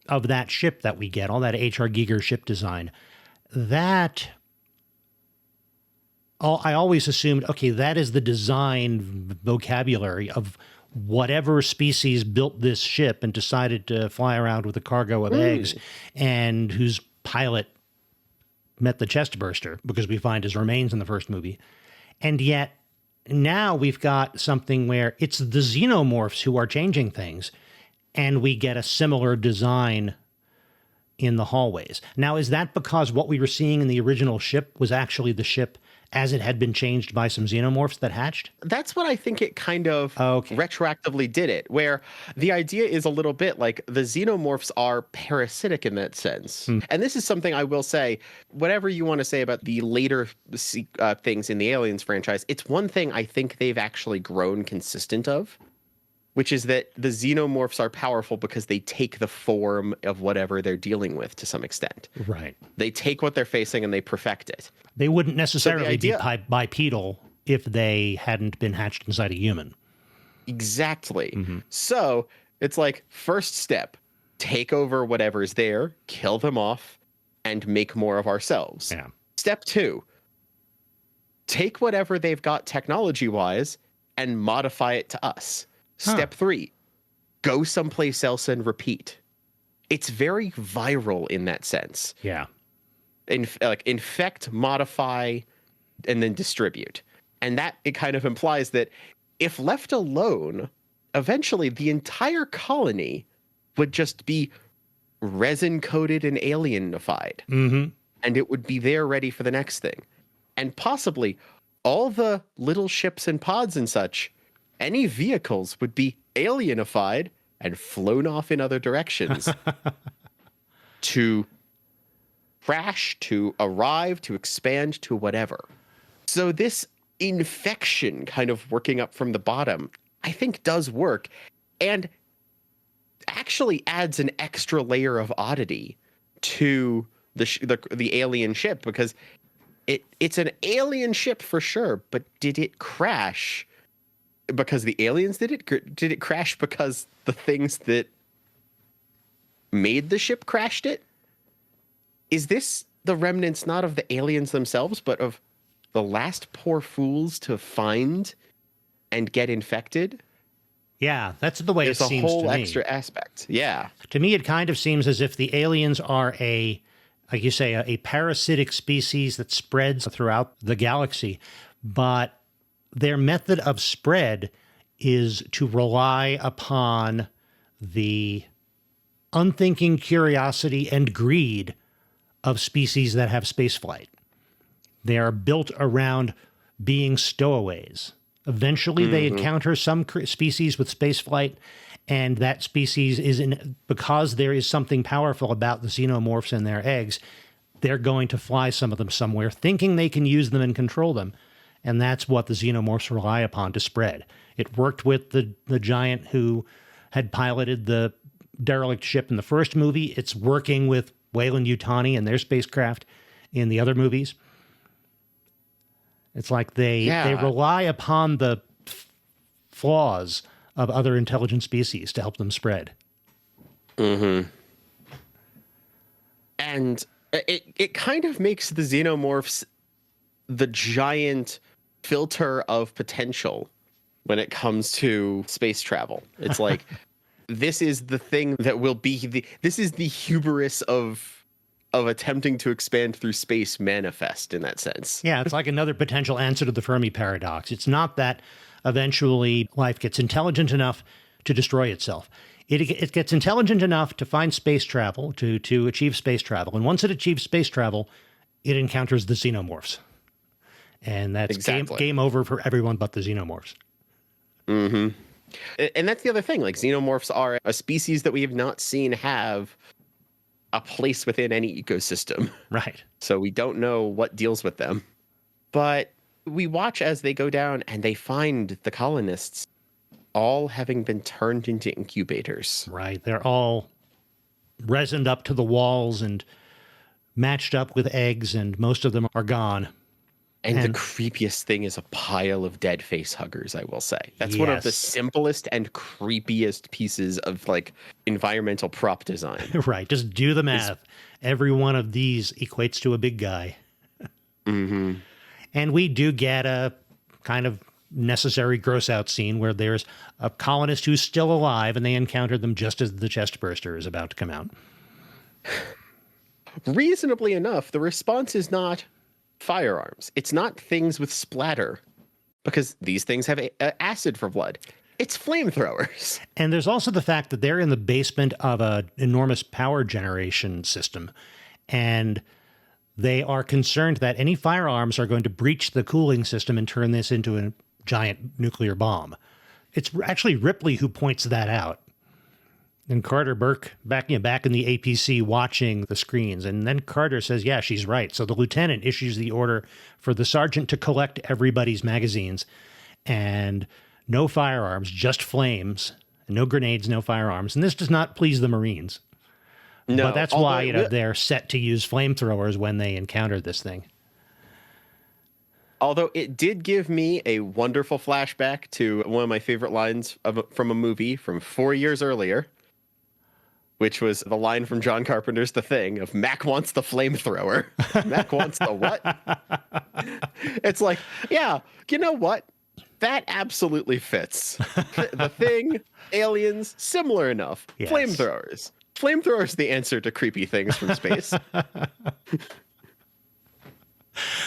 of that ship that we get, all that H.R. Giger ship design, I always assumed, okay, that is the design vocabulary of whatever species built this ship and decided to fly around with a cargo of eggs, and whose pilot met the chest burster, because we find his remains in the first movie. And yet now we've got something where it's the xenomorphs who are changing things, and we get a similar design in the hallways. Now, is that because what we were seeing in the original ship was actually the ship as it had been changed by some xenomorphs that hatched? That's what I think it kind of retroactively did it, where the idea is a little bit like the xenomorphs are parasitic in that sense. And this is something I will say, whatever you want to say about the later things in the Aliens franchise, it's one thing I think they've actually grown consistent of, which is that the xenomorphs are powerful because they take the form of whatever they're dealing with to some extent. Right. They take what they're facing and they perfect it. They wouldn't necessarily be bipedal if they hadn't been hatched inside a human. Exactly. So it's like, first step, take over whatever's there, kill them off, and make more of ourselves. Yeah. Step 2, take whatever they've got technology-wise and modify it to us. Step 3, go someplace else and repeat. It's very viral in that sense. Yeah. Infect, modify, and then distribute. And that, it kind of implies that if left alone, eventually the entire colony would just be resin-coated and alienified. And it would be there ready for the next thing. And possibly all the little ships and pods and such, any vehicles would be alienified and flown off in other directions to crash, to arrive, to expand, to whatever. So this infection kind of working up from the bottom, I think does work, and actually adds an extra layer of oddity to the alien ship, because it's an alien ship for sure, but did it crash because the aliens did it? Did it crash because the things that made the ship crashed it? Is this the remnants not of the aliens themselves, but of the last poor fools to find and get infected? Yeah, that's the way There's it seems to me. There's a whole extra aspect. Yeah. To me, it kind of seems as if the aliens are like you say, a parasitic species that spreads throughout the galaxy, but their method of spread is to rely upon the unthinking curiosity and greed of species that have spaceflight. They are built around being stowaways. Eventually, they encounter some species with spaceflight, and that species because there is something powerful about the xenomorphs and their eggs, they're going to fly some of them somewhere, thinking they can use them and control them. And that's what the xenomorphs rely upon to spread. It worked with the giant who had piloted the derelict ship in the first movie. It's working with Weyland-Yutani and their spacecraft in the other movies. It's like they rely upon the flaws of other intelligent species to help them spread. Mm-hmm. And it kind of makes the xenomorphs the giant filter of potential when it comes to space travel. It's like, this is the thing that will be this is the hubris of attempting to expand through space manifest in that sense. Yeah, it's like another potential answer to the Fermi paradox. It's not that eventually life gets intelligent enough to destroy itself. It gets intelligent enough to find space travel, to achieve space travel. And once it achieves space travel, it encounters the xenomorphs. And that's game over for everyone but the xenomorphs. Mm-hmm. And that's the other thing. Like, xenomorphs are a species that we have not seen have a place within any ecosystem. Right. So we don't know what deals with them. But we watch as they go down and they find the colonists all having been turned into incubators. Right. They're all resined up to the walls and matched up with eggs, and most of them are gone. And the creepiest thing is a pile of dead face huggers, I will say. That's one of the simplest and creepiest pieces of, like, environmental prop design. Right. Just do the math. Every one of these equates to a big guy. Mm-hmm. And we do get a kind of necessary gross out scene where there's a colonist who's still alive, and they encounter them just as the chest burster is about to come out. Reasonably enough, the response is not firearms. It's not things with splatter, because these things have acid for blood. It's flamethrowers. And there's also the fact that they're in the basement of an enormous power generation system, and they are concerned that any firearms are going to breach the cooling system and turn this into a giant nuclear bomb. It's actually Ripley who points that out. And Carter Burke back in the APC watching the screens. And then Carter says, yeah, she's right. So the lieutenant issues the order for the sergeant to collect everybody's magazines, and no firearms, just flames, no grenades, no firearms. And this does not please the Marines. No, but that's why they're set to use flamethrowers when they encounter this thing. Although it did give me a wonderful flashback to one of my favorite lines from a movie from 4 years earlier, which was the line from John Carpenter's The Thing of Mac wants the flamethrower. Mac wants the what? It's like, yeah, you know what? That absolutely fits. The Thing, aliens, similar enough. Yes. Flamethrowers. Flamethrowers the answer to creepy things from space.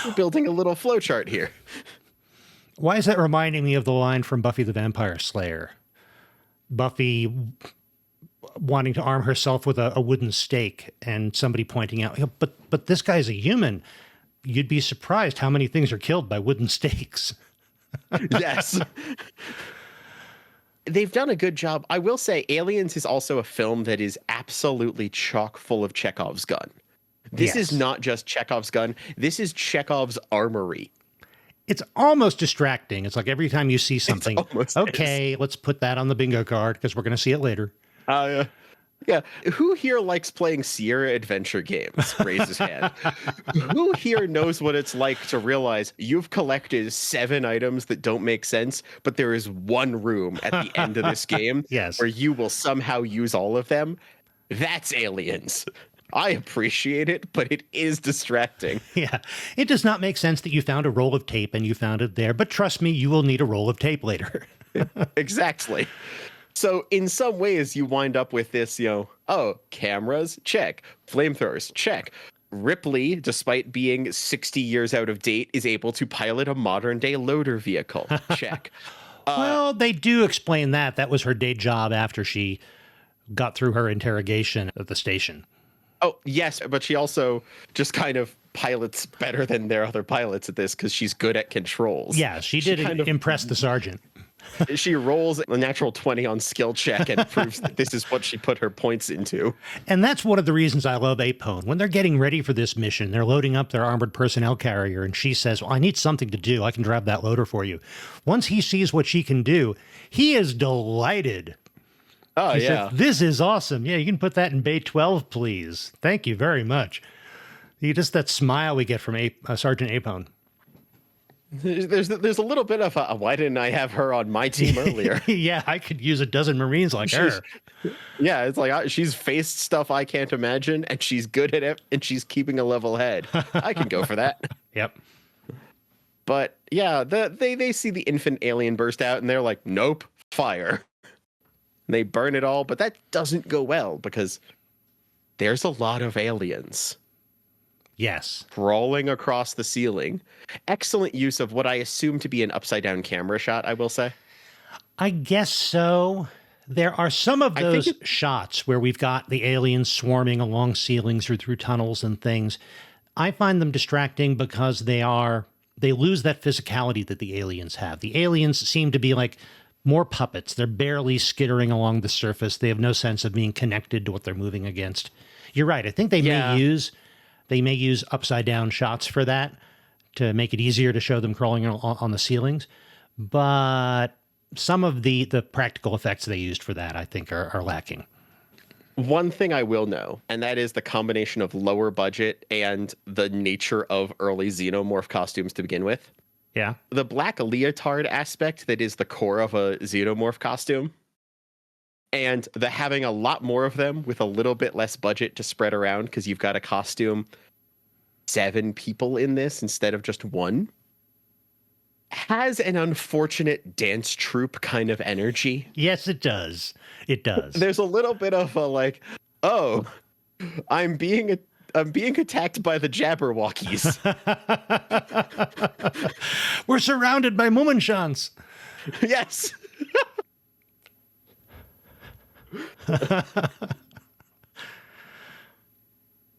We're building a little flowchart here. Why is that reminding me of the line from Buffy the Vampire Slayer? Buffy wanting to arm herself with a wooden stake, and somebody pointing out, but this guy's a human. You'd be surprised how many things are killed by wooden stakes. Yes. They've done a good job. I will say Aliens is also a film that is absolutely chock full of Chekhov's gun. This is Yes. not just Chekhov's gun. This is Chekhov's armory. It's almost distracting. It's like every time you see something, almost okay, let's put that on the bingo card because we're going to see it later. Yeah. Who here likes playing Sierra adventure games? Raise his hand. Who here knows what it's like to realize you've collected 7 items that don't make sense, but there is one room at the end of this game Yes. where you will somehow use all of them? That's Aliens. I appreciate it, but it is distracting. Yeah. It does not make sense that you found a roll of tape and you found it there, but trust me, you will need a roll of tape later. Exactly. So in some ways, you wind up with this, cameras, check. Flamethrowers, check. Ripley, despite being 60 years out of date, is able to pilot a modern-day loader vehicle. Check. Well, they do explain that. That was her day job after she got through her interrogation at the station. Oh, yes, but she also just kind of pilots better than their other pilots at this because she's good at controls. Yeah, she did kind of- impress the sergeant. She rolls a natural 20 on skill check and proves that this is what she put her points into. And that's one of the reasons I love Apone. When they're getting ready for this mission, they're loading up their armored personnel carrier, and she says, well, I need something to do. I can drive that loader for you. Once he sees what she can do, he is delighted. Oh, He yeah. says, this is awesome. Yeah, you can put that in Bay 12, please. Thank you very much. Just that smile we get from Sergeant Apone. There's a little bit of why didn't I have her on my team earlier? Yeah, I could use a dozen Marines like her. Yeah, it's like she's faced stuff I can't imagine, and she's good at it, and she's keeping a level head. I can go for that. Yep. But yeah, they see the infant alien burst out, and they're like, nope, fire. And they burn it all, but that doesn't go well because there's a lot of aliens Yes. crawling across the ceiling. Excellent use of what I assume to be an upside-down camera shot, I will say. I guess so. There are some of those shots where we've got the aliens swarming along ceilings or through tunnels and things. I find them distracting because they lose that physicality that the aliens have. The aliens seem to be like more puppets. They're barely skittering along the surface. They have no sense of being connected to what they're moving against. You're right. I think they may use upside down shots for that to make it easier to show them crawling on the ceilings. But some of the practical effects they used for that, I think, are lacking. One thing I will know, and that is the combination of lower budget and the nature of early xenomorph costumes to begin with. Yeah. The black leotard aspect that is the core of a xenomorph costume, and the having a lot more of them with a little bit less budget to spread around because you've got a costume 7 people in this instead of just 1, has an unfortunate dance troupe kind of energy. Yes, it does. It does. There's a little bit of a like, oh, I'm being attacked by the Jabberwockies. We're surrounded by Mummenschans. Yes.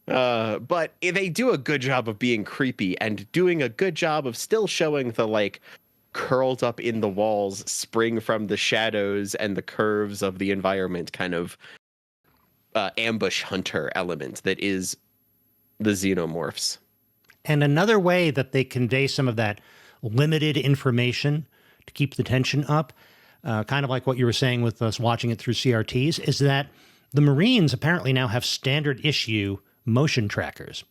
But they do a good job of being creepy and doing a good job of still showing the like curled up in the walls, spring from the shadows and the curves of the environment kind of ambush hunter element that is the xenomorphs. And another way that they convey some of that limited information to keep the tension up, kind of like what you were saying with us watching it through CRTs, is that the Marines apparently now have standard issue motion trackers.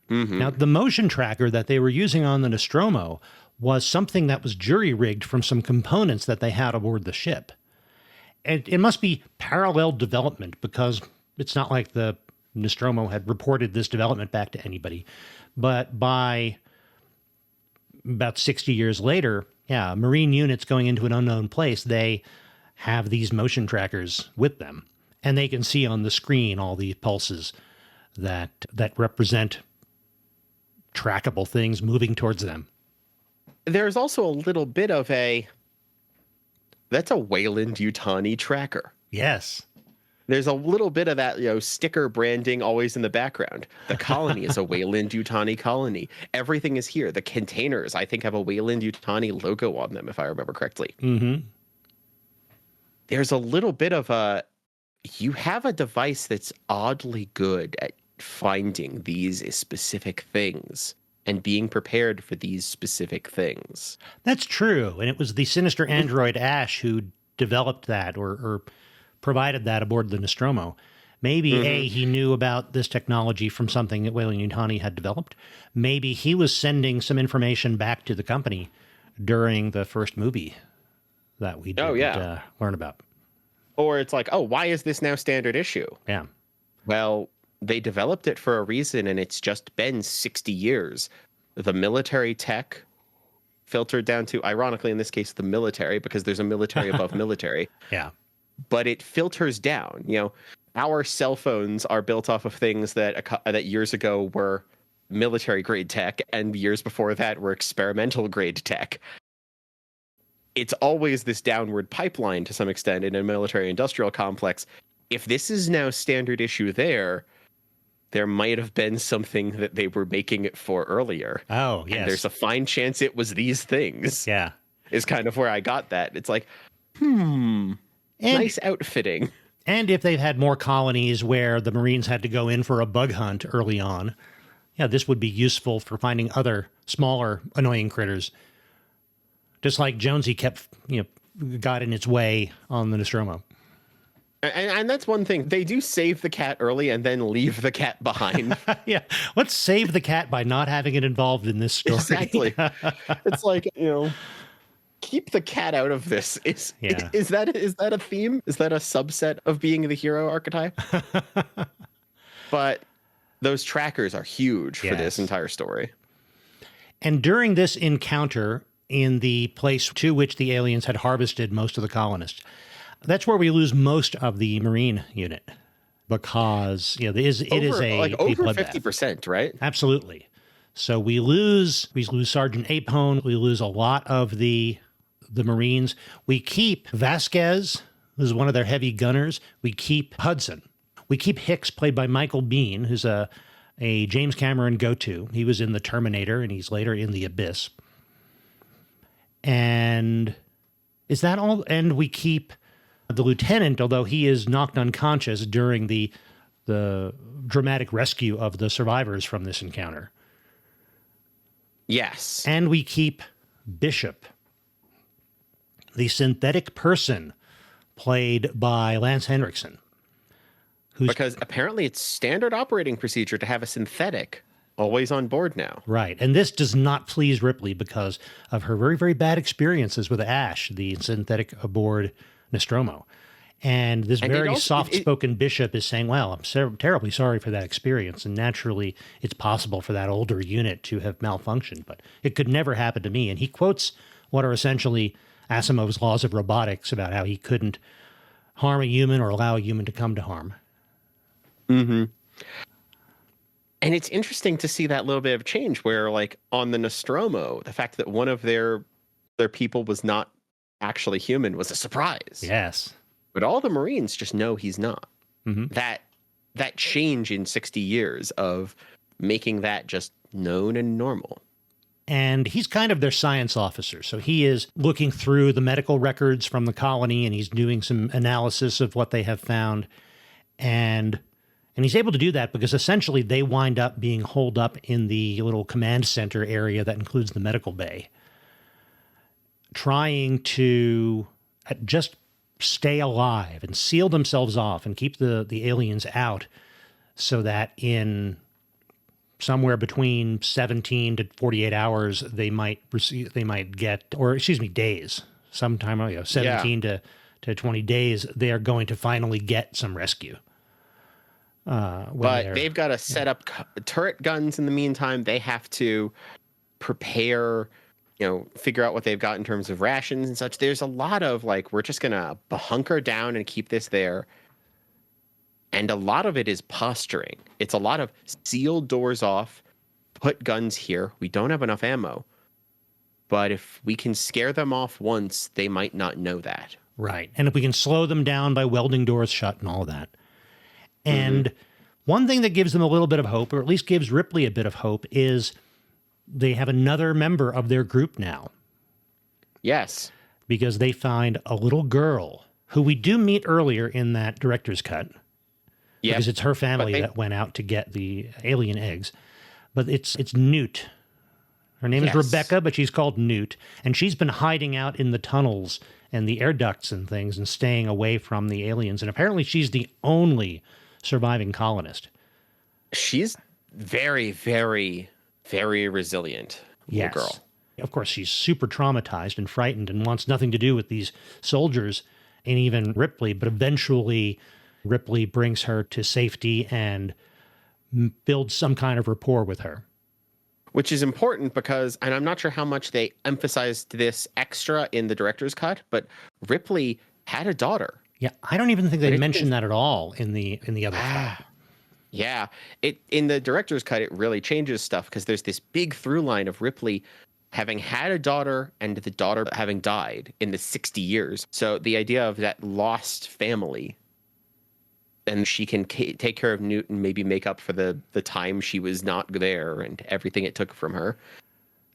Mm-hmm. Now, the motion tracker that they were using on the Nostromo was something that was jury-rigged from some components that they had aboard the ship. And it must be parallel development because it's not like the Nostromo had reported this development back to anybody. But by about 60 years later, Marine units going into an unknown place, they have these motion trackers with them. And they can see on the screen all the pulses that represent trackable things moving towards them. There's also a little bit of that's a Weyland-Yutani tracker. Yes. There's a little bit of that, sticker branding always in the background. The colony is a Weyland-Yutani colony. Everything is here. The containers, I think, have a Weyland-Yutani logo on them, if I remember correctly. Mm-hmm. There's a little bit of you have a device that's oddly good at finding these specific things and being prepared for these specific things. That's true. And it was the sinister android Ash who developed that or provided that aboard the Nostromo. Maybe, A, he knew about this technology from something that Weyland-Yutani had developed. Maybe he was sending some information back to the company during the first movie that we didn't learn about. Or it's like, oh, why is this now standard issue? Yeah. Well, they developed it for a reason, and it's just been 60 years. The military tech filtered down to, ironically, in this case, the military, because there's a military above military. Yeah. But it filters down. You know, our cell phones are built off of things that years ago were military grade tech, and years before that were experimental grade tech. It's always this downward pipeline to some extent in a military industrial complex. If this is now standard issue there might have been something that they were making it for earlier. Oh, yes. And there's a fine chance it was these things. Yeah. Is kind of where I got that. It's like, nice outfitting. And if they've had more colonies where the Marines had to go in for a bug hunt early on, yeah, this would be useful for finding other smaller annoying critters. Just like Jonesy got in its way on the Nostromo. And that's one thing. They do save the cat early and then leave the cat behind. Yeah. Let's save the cat by not having it involved in this story. Exactly. It's like, keep the cat out of this. Is that a theme? Is that a subset of being the hero archetype? But those trackers are huge for this entire story. And during this encounter in the place to which the aliens had harvested most of the colonists, that's where we lose most of the Marine unit, because it is a over bloodbath. 50%, right? Absolutely. So we lose Sergeant Apone. We lose a lot of the Marines. We keep Vasquez, who's one of their heavy gunners. We keep Hudson. We keep Hicks, played by Michael Biehn, who's a James Cameron go-to. He was in The Terminator, and he's later in The Abyss. And is that all? And we keep the lieutenant, although he is knocked unconscious during the dramatic rescue of the survivors from this encounter. Yes. And we keep Bishop, the synthetic person played by Lance Henriksen. Because apparently it's standard operating procedure to have a synthetic always on board now. Right. And this does not please Ripley because of her very, very bad experiences with Ash, the synthetic aboard Nostromo. And this very soft-spoken Bishop is saying, well, I'm terribly sorry for that experience. And naturally, it's possible for that older unit to have malfunctioned, but it could never happen to me. And he quotes what are essentially Asimov's laws of robotics about how he couldn't harm a human or allow a human to come to harm. Mm-hmm. And it's interesting to see that little bit of change where, like, on the Nostromo, the fact that one of their people was not actually human was a surprise. Yes. But all the Marines just know he's not. Mm-hmm. That change in 60 years of making that just known and normal. And he's kind of their science officer. So he is looking through the medical records from the colony, and he's doing some analysis of what they have found. And he's able to do that because essentially they wind up being holed up in the little command center area that includes the medical bay, trying to just stay alive and seal themselves off and keep the aliens out so that in somewhere between 17 to 48 hours, they might get, or excuse me, days, sometime, 17 to 20 days, they are going to finally get some rescue. But they've got to set up turret guns in the meantime. They have to prepare, figure out what they've got in terms of rations and such. There's a lot of we're just going to hunker down and keep this there. And a lot of it is posturing. It's a lot of seal doors off, put guns here. We don't have enough ammo. But if we can scare them off once, they might not know that. Right. And if we can slow them down by welding doors shut and all that. And one thing that gives them a little bit of hope, or at least gives Ripley a bit of hope, is they have another member of their group now. Yes. Because they find a little girl who we do meet earlier in that director's cut. Yeah, because it's her family that went out to get the alien eggs. But it's Newt. Her name is Rebecca, but she's called Newt. And she's been hiding out in the tunnels and the air ducts and things and staying away from the aliens. And apparently she's the only surviving colonist. She's very, very, very resilient little girl. Of course, she's super traumatized and frightened and wants nothing to do with these soldiers and even Ripley. But eventually Ripley brings her to safety and builds some kind of rapport with her. Which is important because, and I'm not sure how much they emphasized this extra in the director's cut, but Ripley had a daughter. Yeah, I don't even think they mentioned that at all in the other cut. Yeah, in the director's cut, it really changes stuff because there's this big through line of Ripley having had a daughter and the daughter having died in the 60 years. So the idea of that lost family, and she can take care of Newt and maybe make up for the time she was not there and everything it took from her.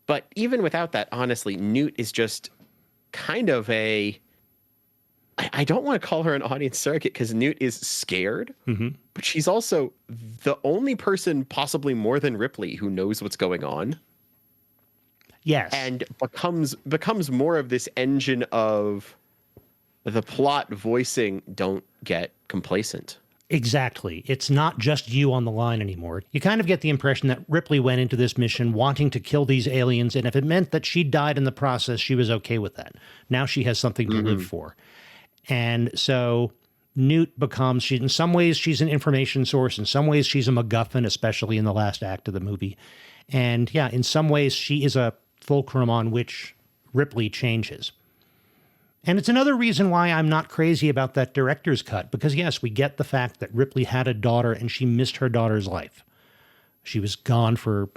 But even without that, honestly, Newt is just kind of I don't want to call her an audience surrogate because Newt is scared, but she's also the only person, possibly more than Ripley, who knows what's going on. Yes. And becomes more of this engine of the plot voicing, don't get complacent. Exactly. It's not just you on the line anymore. You kind of get the impression that Ripley went into this mission wanting to kill these aliens, and if it meant that she died in the process, she was okay with that. Now she has something to live for. And so Newt becomes, in some ways, she's an information source. In some ways, she's a MacGuffin, especially in the last act of the movie. And yeah, in some ways, she is a fulcrum on which Ripley changes. And it's another reason why I'm not crazy about that director's cut, because yes, we get the fact that Ripley had a daughter and she missed her daughter's life. She was gone for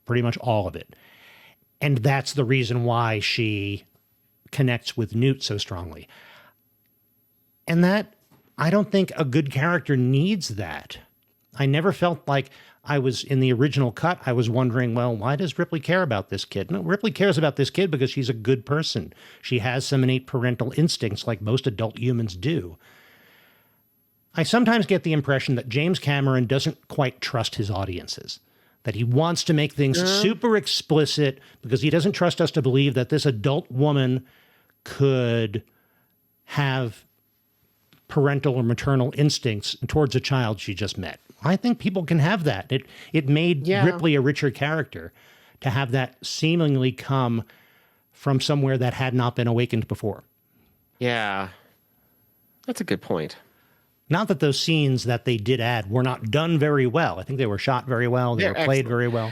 pretty much all of it. And that's the reason why she connects with Newt so strongly. And that, I don't think a good character needs that. I never felt like I was in the original cut. I was wondering, well, why does Ripley care about this kid? No, Ripley cares about this kid because she's a good person. She has some innate parental instincts like most adult humans do. I sometimes get the impression that James Cameron doesn't quite trust his audiences, that he wants to make things super explicit because he doesn't trust us to believe that this adult woman could have parental or maternal instincts towards a child she just met. I think people can have that. It made Ripley a richer character to have that seemingly come from somewhere that had not been awakened before. Yeah, that's a good point. Not that those scenes that they did add were not done very well. I think they were shot very well. They were played very well.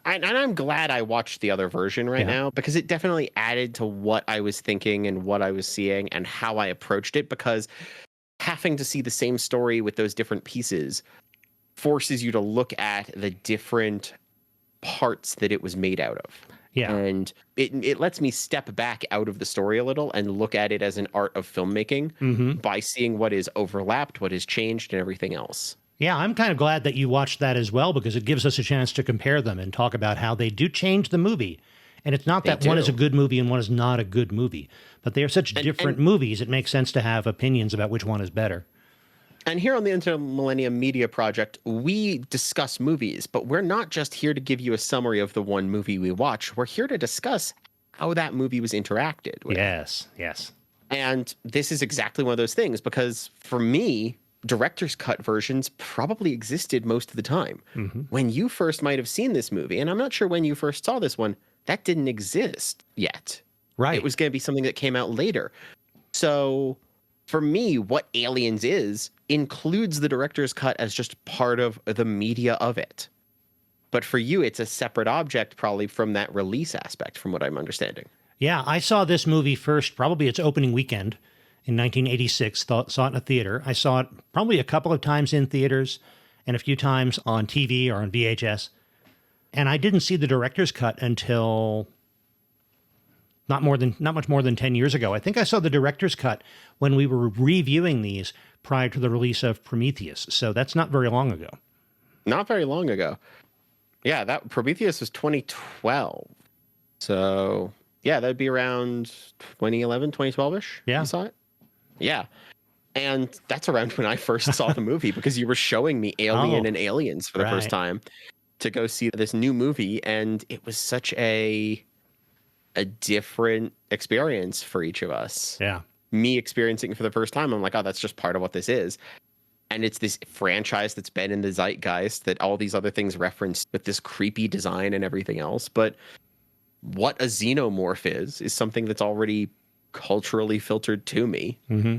And I'm glad I watched the other version now because it definitely added to what I was thinking and what I was seeing and how I approached it, because having to see the same story with those different pieces forces you to look at the different parts that it was made out of. Yeah. And it lets me step back out of the story a little and look at it as an art of filmmaking by seeing what is overlapped, what has changed, and everything else. Yeah, I'm kind of glad that you watched that as well, because it gives us a chance to compare them and talk about how they do change the movie. And it's not that one is a good movie and one is not a good movie, but they are such different movies, it makes sense to have opinions about which one is better. And here on the Inter-Millennium Media Project, we discuss movies, but we're not just here to give you a summary of the one movie we watch. We're here to discuss how that movie was interacted with. Yes. And this is exactly one of those things, because for me, director's cut versions probably existed most of the time. When you first might have seen this movie, and I'm not sure when you first saw this one, that didn't exist yet. Right. It was going to be something that came out later. So for me, what Aliens is includes the director's cut as just part of the media of it. But for you, it's a separate object probably from that release aspect, from what I'm understanding. Yeah, I saw this movie first, probably its opening weekend in 1986, saw it in a theater. I saw it probably a couple of times in theaters and a few times on TV or on VHS. And I didn't see the director's cut until not much more than 10 years ago. I think I saw the director's cut when we were reviewing these prior to the release of Prometheus. So that's not very long ago. Not very long ago. Yeah, that Prometheus was 2012. So yeah, that'd be around 2011, 2012-ish. Yeah. You saw it? Yeah. And that's around when I first saw the movie, because you were showing me Alien and Aliens for the first right. time to go see this new movie, and it was such a different experience for each of us. Yeah. Me experiencing it for the first time, I'm like, oh, that's just part of what this is. And it's this franchise that's been in the zeitgeist that all these other things reference with this creepy design and everything else. But what a xenomorph is something that's already culturally filtered to me. Mm-hmm.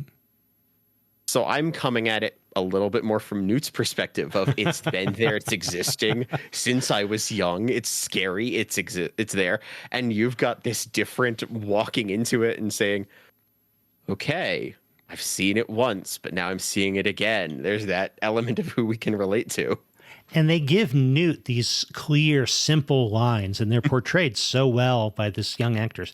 So I'm coming at it a little bit more from Newt's perspective of it's been there, it's existing since I was young. It's scary, it's there. And you've got this different walking into it and saying, okay, I've seen it once, but now I'm seeing it again. There's that element of who we can relate to. And they give Newt these clear, simple lines, and they're portrayed so well by this young actress.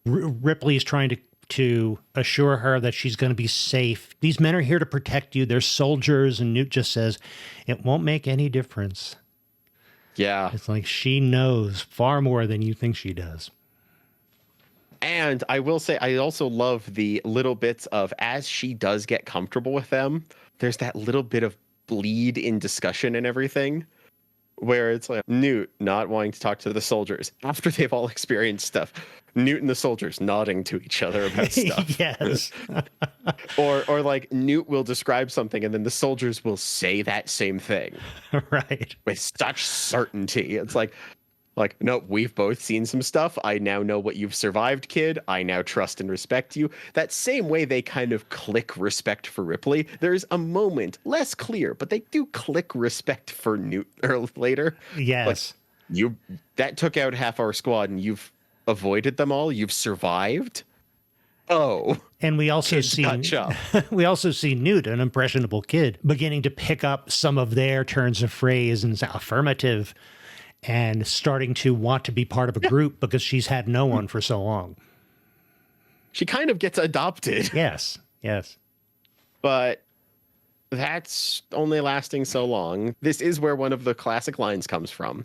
Ripley is trying to assure her that she's going to be safe. These men are here to protect you. They're soldiers. And Newt just says, it won't make any difference. Yeah. It's like she knows far more than you think she does. And I will say, I also love the little bits of, as she does get comfortable with them, there's that little bit of bleed in discussion and everything, where it's like Newt not wanting to talk to the soldiers after they've all experienced stuff. Newt and the soldiers nodding to each other about stuff. Yes. or like Newt will describe something and then the soldiers will say that same thing. Right. With such certainty. It's like, no, we've both seen some stuff. I now know what you've survived, kid. I now trust and respect you. That same way they kind of click respect for Ripley. There's a moment, less clear, but they do click respect for Newt later. Yes. Like, that took out half our squad and you've avoided them all. You've survived. Oh. And we also see Newt, an impressionable kid, beginning to pick up some of their turns of phrase and affirmative, and starting to want to be part of a group because she's had no one for so long. She kind of gets adopted. Yes. But that's only lasting so long. This is where one of the classic lines comes from.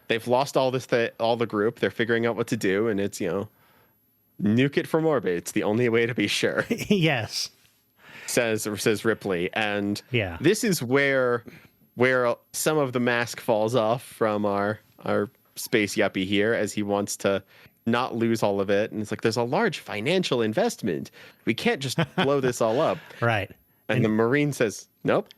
They've lost all the group. They're figuring out what to do, and it's, nuke it from orbit. It's the only way to be sure. Yes. Says Ripley. And yeah, this is where some of the mask falls off from our space yuppie here, as he wants to not lose all of it. And it's like, there's a large financial investment. We can't just blow this all up. Right. And the Marine says, nope.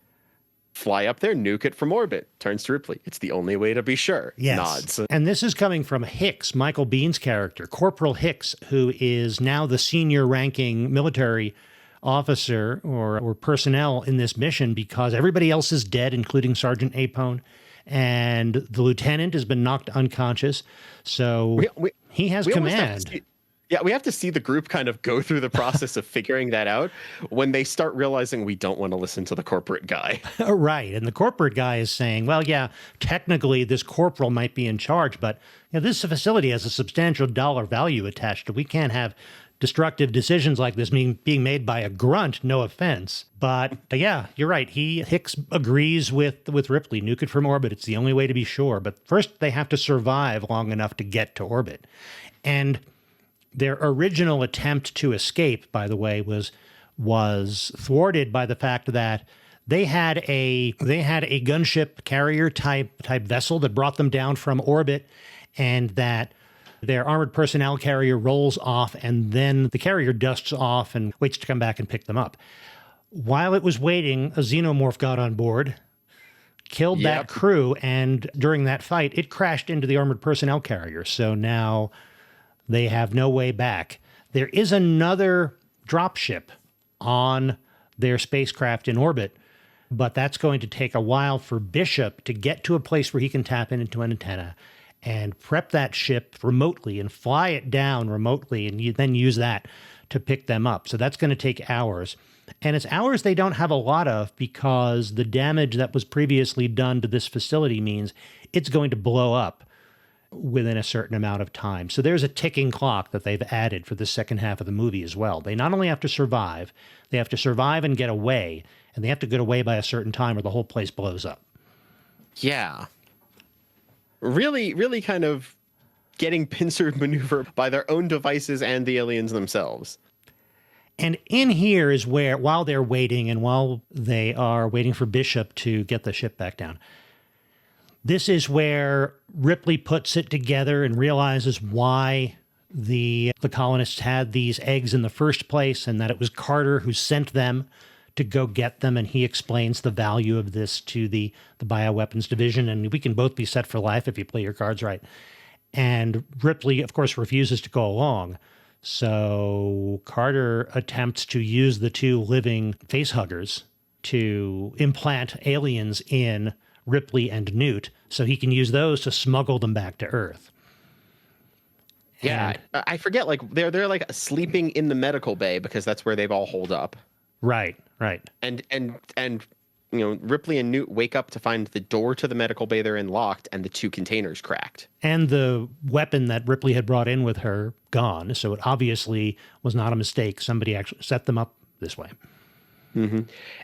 Fly up there, nuke it from orbit. Turns to Ripley. It's the only way to be sure. Yes. Nods. And this is coming from Hicks, Michael Bihn's character, Corporal Hicks, who is now the senior ranking military officer or personnel in this mission, because everybody else is dead, including Sergeant Apone, and the lieutenant has been knocked unconscious. So he has command. We have to see the group kind of go through the process of figuring that out when they start realizing we don't want to listen to the corporate guy. Right. And the corporate guy is saying, well, yeah, technically this corporal might be in charge, but this facility has a substantial dollar value attached to it. We can't have destructive decisions like this being made by a grunt, no offense. But yeah, you're right. Hicks agrees with Ripley. Nuke it from orbit. It's the only way to be sure. But first they have to survive long enough to get to orbit. And their original attempt to escape, by the way, was thwarted by the fact that they had a gunship carrier type vessel that brought them down from orbit, and that their armored personnel carrier rolls off, and then the carrier dusts off and waits to come back and pick them up. While it was waiting, a xenomorph got on board, killed that crew, and during that fight, it crashed into the armored personnel carrier. So now they have no way back. There is another dropship on their spacecraft in orbit, but that's going to take a while for Bishop to get to a place where he can tap into an antenna and prep that ship remotely and fly it down remotely, and then use that to pick them up. So that's going to take hours. And it's hours they don't have a lot of, because the damage that was previously done to this facility means it's going to blow up within a certain amount of time. So there's a ticking clock that they've added for the second half of the movie as well. They not only have to survive, they have to survive and get away, and they have to get away by a certain time or the whole place blows up. Yeah. Really, really kind of getting pincer maneuvered by their own devices and the aliens themselves. And in here is where, while they're waiting and while they are waiting for Bishop to get the ship back down, this is where Ripley puts it together and realizes why the colonists had these eggs in the first place, and that it was Carter who sent them to go get them. And he explains the value of this to the bioweapons division. And we can both be set for life if you play your cards right. And Ripley, of course, refuses to go along. So Carter attempts to use the two living facehuggers to implant aliens in Ripley and Newt so he can use those to smuggle them back to Earth. Yeah, I forget, like, they're like sleeping in the medical bay because that's where they've all holed up. Right. And you know, Ripley and Newt wake up to find the door to the medical bay they're in locked and the two containers cracked. And the weapon that Ripley had brought in with her gone. So it obviously was not a mistake. Somebody actually set them up this way. Mm-hmm.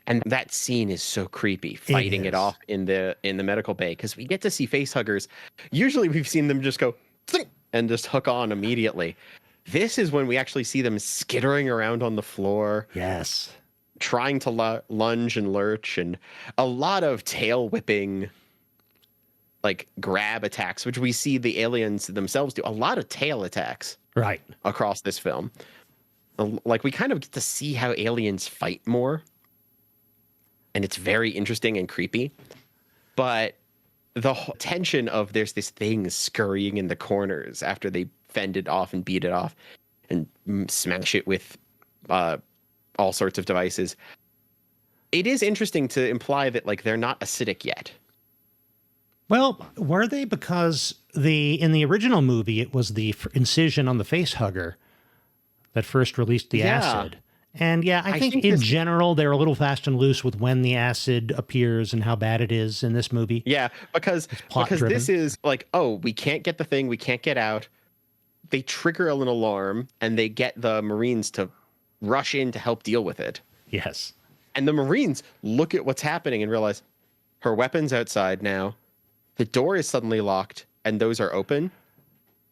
And that scene is so creepy, fighting it off in the medical bay, because we get to see facehuggers. Usually we've seen them just go and just hook on immediately. This is when we actually see them skittering around on the floor. Yes. Trying to lunge and lurch, and a lot of tail whipping, like grab attacks, which we see the aliens themselves do. A lot of tail attacks Right. across this film. Like, we kind of get to see how aliens fight more, and it's very interesting and creepy. But the tension of there's this thing scurrying in the corners after they fend it off and beat it off and smash it with all sorts of devices. It is interesting to imply that, like, they're not acidic yet. Well, were they? Because in the original movie, it was the incision on the facehugger that first released the acid. And yeah, I think in general, they're a little fast and loose with when the acid appears and how bad it is in this movie. Yeah, because this is like, oh, we can't get the thing, we can't get out. They trigger an alarm and they get the Marines to rush in to help deal with it. Yes. And the Marines look at what's happening and realize her weapon's outside now. The door is suddenly locked and those are open.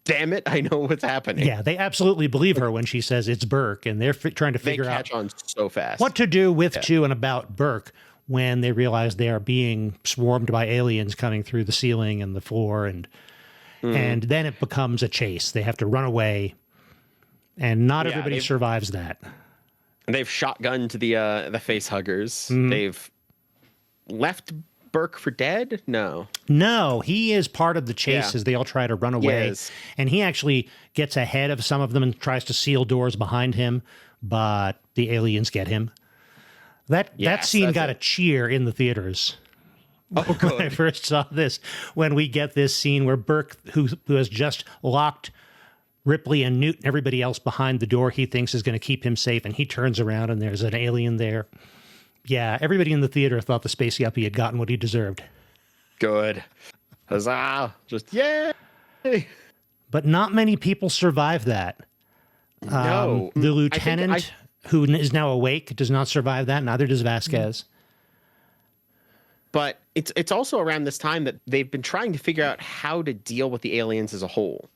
Damn it, I know what's happening. Yeah, they absolutely believe her when she says it's Burke, and they're trying to figure out they catch on so fast what to do with, to, and about Burke when they realize they are being swarmed by aliens coming through the ceiling and the floor, and then it becomes a chase. They have to run away, and not everybody survives that. They've shotgunned the face huggers. They've left Burke for dead? No, he is part of the chase as they all try to run away. Yes. And he actually gets ahead of some of them and tries to seal doors behind him, but the aliens get him. That scene got a cheer in the theaters. Oh, good. When I first saw this, when we get this scene where Burke, who has just locked Ripley and Newt and everybody else behind the door he thinks is going to keep him safe, and he turns around and there's an alien there. Yeah, everybody in the theater thought the Space Yuppie had gotten what he deserved. Good. Huzzah. Just yay. But not many people survive that. No. The lieutenant, who is now awake, does not survive that. Neither does Vasquez. But it's also around this time that they've been trying to figure out how to deal with the aliens as a whole.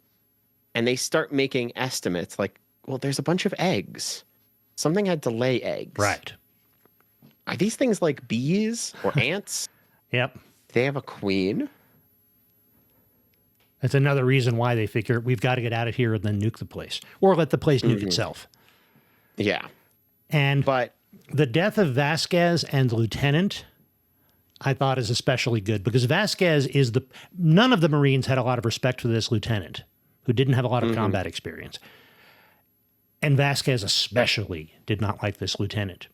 And they start making estimates like, well, there's a bunch of eggs. Something had to lay eggs. Right. Are these things like bees or ants? Yep. They have a queen. That's another reason why they figure we've got to get out of here and then nuke the place. Or let the place nuke itself. Yeah. But the death of Vasquez and the lieutenant, I thought, is especially good because Vasquez is none of the Marines had a lot of respect for this lieutenant who didn't have a lot of combat experience. And Vasquez especially did not like this lieutenant.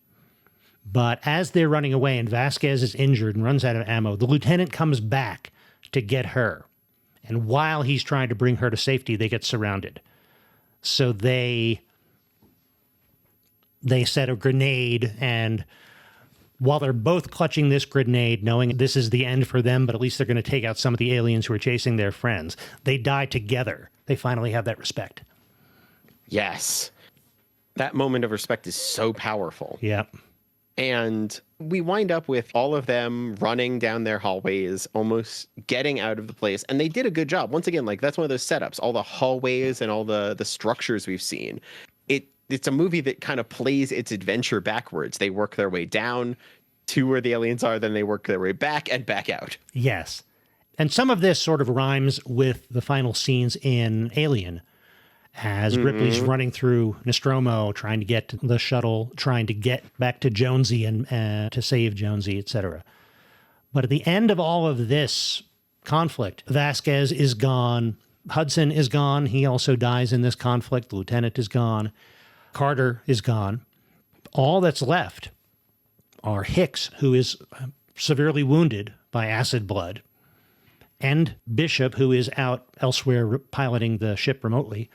But as they're running away and Vasquez is injured and runs out of ammo, the lieutenant comes back to get her. And while he's trying to bring her to safety, they get surrounded. So they set a grenade, and while they're both clutching this grenade, knowing this is the end for them, but at least they're going to take out some of the aliens who are chasing their friends, they die together. They finally have that respect. Yes. That moment of respect is so powerful. Yep. And we wind up with all of them running down their hallways, almost getting out of the place. And they did a good job. Once again, like, that's one of those setups. All the hallways and all the structures we've seen. it's a movie that kind of plays its adventure backwards. They work their way down to where the aliens are, then they work their way back and back out. Yes. And some of this sort of rhymes with the final scenes in Alien, as Ripley's running through Nostromo, trying to get to the shuttle, trying to get back to Jonesy and to save Jonesy, etc. But at the end of all of this conflict, Vasquez is gone. Hudson is gone. He also dies in this conflict. The lieutenant is gone. Carter is gone. All that's left are Hicks, who is severely wounded by acid blood, and Bishop, who is out elsewhere piloting the ship remotely,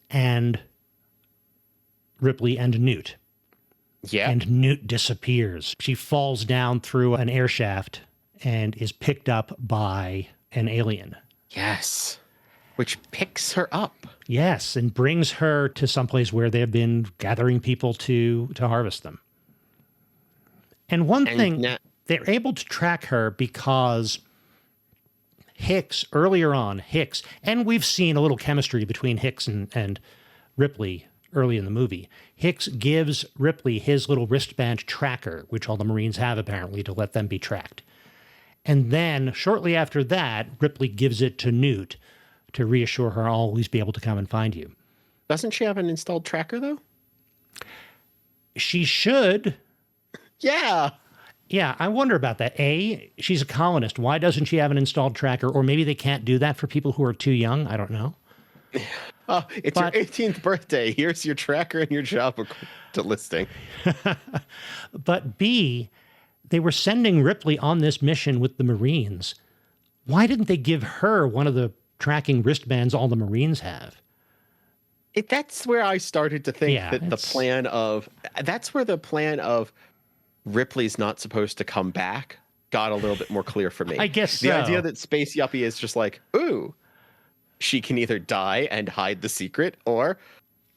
and Ripley and Newt. Yeah. And Newt disappears. She falls down through an air shaft and is picked up by an alien. Yes. Which picks her up. Yes, and brings her to someplace where they've been gathering people to harvest them. And one thing, they're able to track her because Hicks, earlier on, Hicks, and we've seen a little chemistry between Hicks and Ripley early in the movie. Hicks gives Ripley his little wristband tracker, which all the Marines have apparently, to let them be tracked. And then, shortly after that, Ripley gives it to Newt to reassure her I'll always be able to come and find you. Doesn't she have an installed tracker, though? She should. Yeah. Yeah, I wonder about that. A, she's a colonist. Why doesn't she have an installed tracker? Or maybe they can't do that for people who are too young. I don't know. Oh, it's your 18th birthday. Here's your tracker and your job to listing. But B, they were sending Ripley on this mission with the Marines. Why didn't they give her one of the tracking wristbands all the Marines have? That's where I started to think that that's where the plan of Ripley's not supposed to come back got a little bit more clear for me. I guess the idea that Space Yuppie is just like, ooh, she can either die and hide the secret, or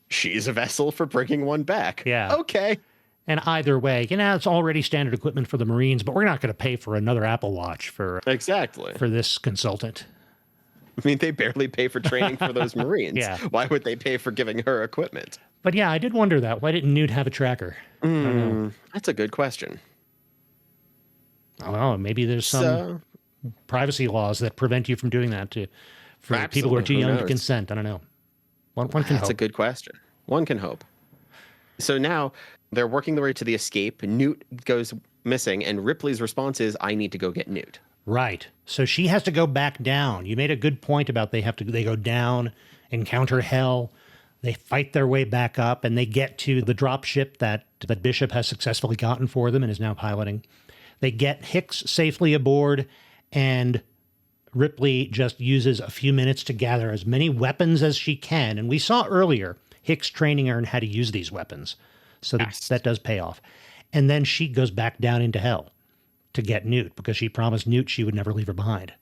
she's a vessel for bringing one back. Yeah. Okay. And either way, it's already standard equipment for the Marines, but we're not going to pay for another Apple Watch for this consultant. I mean, they barely pay for training for those Marines. Yeah. Why would they pay for giving her equipment? But yeah, I did wonder that. Why didn't Newt have a tracker? I don't know. That's a good question. I don't know. Maybe there's some privacy laws that prevent you from doing that for people who are too young to consent. I don't know. One can hope. That's a good question. One can hope. So now they're working their way to the escape. Newt goes missing, and Ripley's response is, I need to go get Newt. Right. So she has to go back down. You made a good point about they go down, encounter hell, they fight their way back up, and they get to the drop ship that Bishop has successfully gotten for them and is now piloting. They get Hicks safely aboard, and Ripley just uses a few minutes to gather as many weapons as she can. And we saw earlier Hicks training her in how to use these weapons. So that does pay off. And then she goes back down into hell to get Newt, because she promised Newt she would never leave her behind.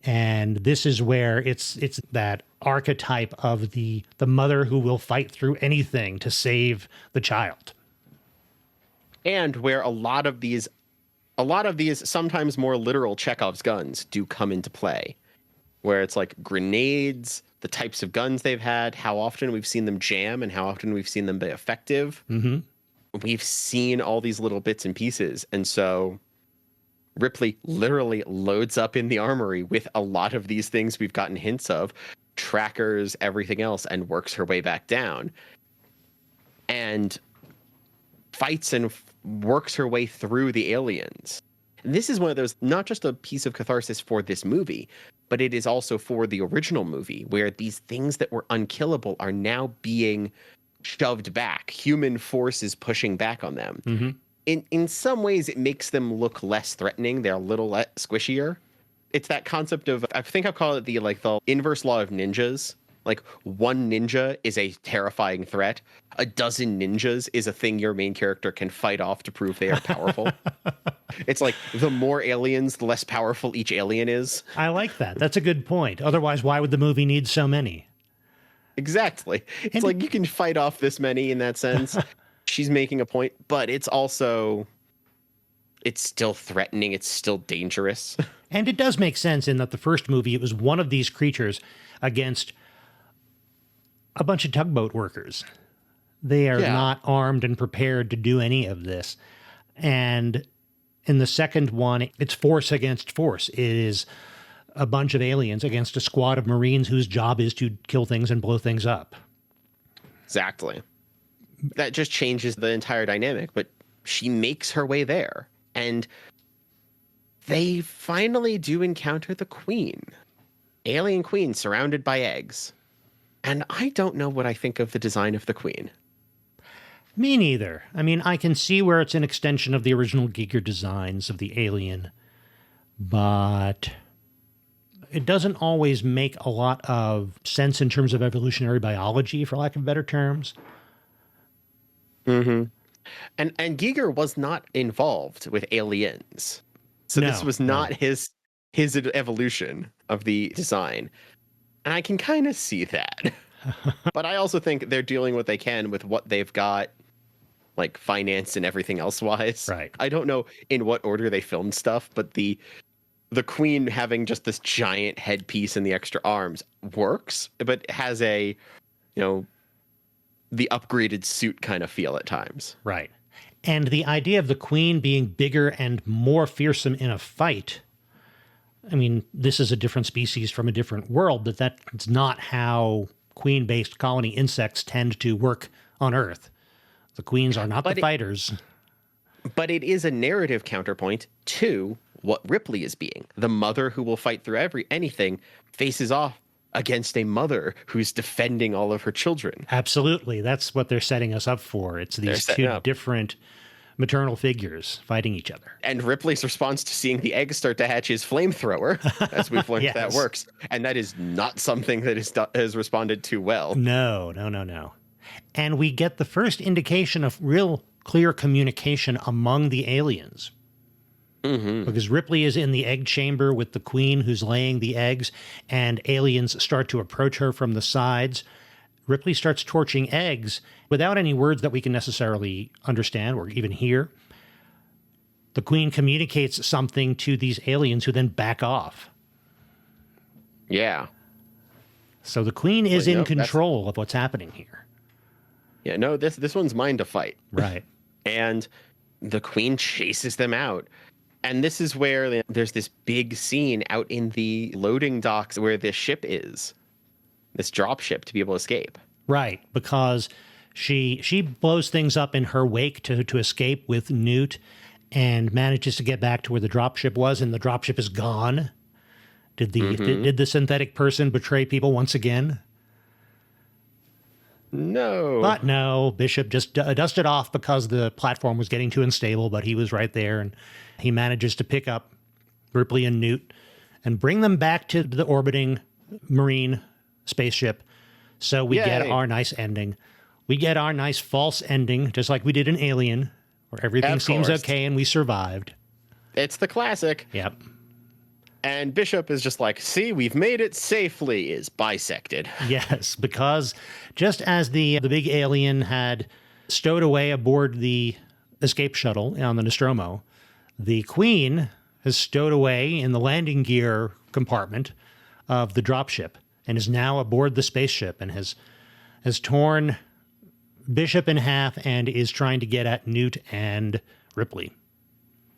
And this is where it's that archetype of the mother who will fight through anything to save the child. And where a lot of these sometimes more literal Chekhov's guns do come into play, where it's like grenades, the types of guns they've had, how often we've seen them jam and how often we've seen them be effective. Mm-hmm. We've seen all these little bits and pieces. And so Ripley literally loads up in the armory with a lot of these things we've gotten hints of, trackers, everything else, and works her way back down. And fights and works her way through the aliens. And this is one of those, not just a piece of catharsis for this movie, but it is also for the original movie, where these things that were unkillable are now being shoved back. Human force is pushing back on them. Mm-hmm. In some ways, it makes them look less threatening. They're a little less squishier. It's that concept of, I think I'll call it the inverse law of ninjas. Like, one ninja is a terrifying threat. A dozen ninjas is a thing your main character can fight off to prove they are powerful. It's like, the more aliens, the less powerful each alien is. I like that. That's a good point. Otherwise, why would the movie need so many? Exactly. It's like, you can fight off this many in that sense. She's making a point, but it's still threatening. It's still dangerous. And it does make sense in that the first movie, it was one of these creatures against a bunch of tugboat workers. They are Yeah. not armed and prepared to do any of this. And in the second one, it's force against force. It is a bunch of aliens against a squad of Marines whose job is to kill things and blow things up. Exactly. That just changes the entire dynamic, but she makes her way there. And they finally do encounter the queen. Alien queen surrounded by eggs. And I don't know what I think of the design of the queen. Me neither. I mean, I can see where it's an extension of the original Giger designs of the alien, but it doesn't always make a lot of sense in terms of evolutionary biology, for lack of better terms. Mm-hmm. And Giger was not involved with aliens. So this was not his evolution of the design. And I can kind of see that. But I also think they're doing what they can with what they've got, like finance and everything else wise. Right. I don't know in what order they filmed stuff, but the queen having just this giant headpiece and the extra arms works, but it has a, the upgraded suit kind of feel at times. Right. And the idea of the queen being bigger and more fearsome in a fight, I mean, this is a different species from a different world, but that's not how queen-based colony insects tend to work on Earth. The queens are not the fighters. But it is a narrative counterpoint to what Ripley is being. The mother who will fight through anything faces off against a mother who's defending all of her children. Absolutely. That's what they're setting us up for. It's these two different maternal figures fighting each other. And Ripley's response to seeing the eggs start to hatch is flamethrower, as we've learned that works. And that is not something that has responded too well. No. And we get the first indication of real clear communication among the aliens. Mm-hmm. Because Ripley is in the egg chamber with the queen who's laying the eggs, and aliens start to approach her from the sides. Ripley starts torching eggs without any words that we can necessarily understand or even hear. The queen communicates something to these aliens who then back off. Yeah. So the queen is in control of what's happening here. Yeah, no, this one's mine to fight. Right. And the queen chases them out. And this is where there's this big scene out in the loading docks where this ship is. This drop ship to be able to escape. Right, because she blows things up in her wake to escape with Newt and manages to get back to where the dropship was, and the dropship is gone. Did the synthetic person betray people once again? No. But no, Bishop just dusted off because the platform was getting too unstable, but he was right there, and he manages to pick up Ripley and Newt and bring them back to the orbiting Marine spaceship. So we get our nice ending. We get our nice false ending, just like we did in Alien, where everything seems okay and we survived. It's the classic. Yep. And Bishop is just like, see, we've made it safely, is bisected. Yes, because just as the big alien had stowed away aboard the escape shuttle on the Nostromo, the Queen has stowed away in the landing gear compartment of the dropship and is now aboard the spaceship and has torn Bishop in half and is trying to get at Newt and Ripley.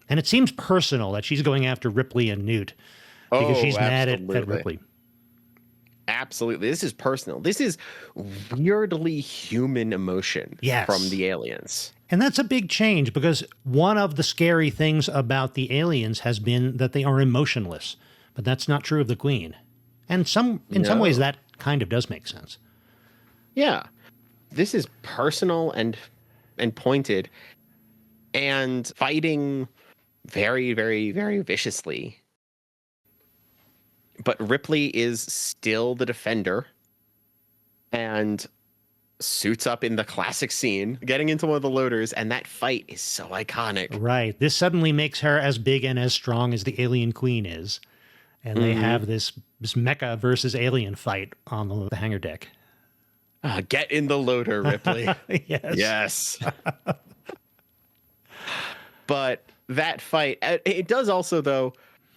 And it seems personal that she's going after Ripley and Newt because she's mad at Ripley. Absolutely. This is personal. This is weirdly human emotion from the aliens. And that's a big change because one of the scary things about the aliens has been that they are emotionless, but that's not true of the Queen. And in some ways that kind of does make sense. Yeah. This is personal and pointed and fighting very, very, very viciously. But Ripley is still the defender and suits up in the classic scene, getting into one of the loaders, and that fight is so iconic. Right. This suddenly makes her as big and as strong as the alien queen is. And they have this mecha versus alien fight on the hangar deck. Get in the loader, Ripley. Yes. Yes. But that fight, it does also, though,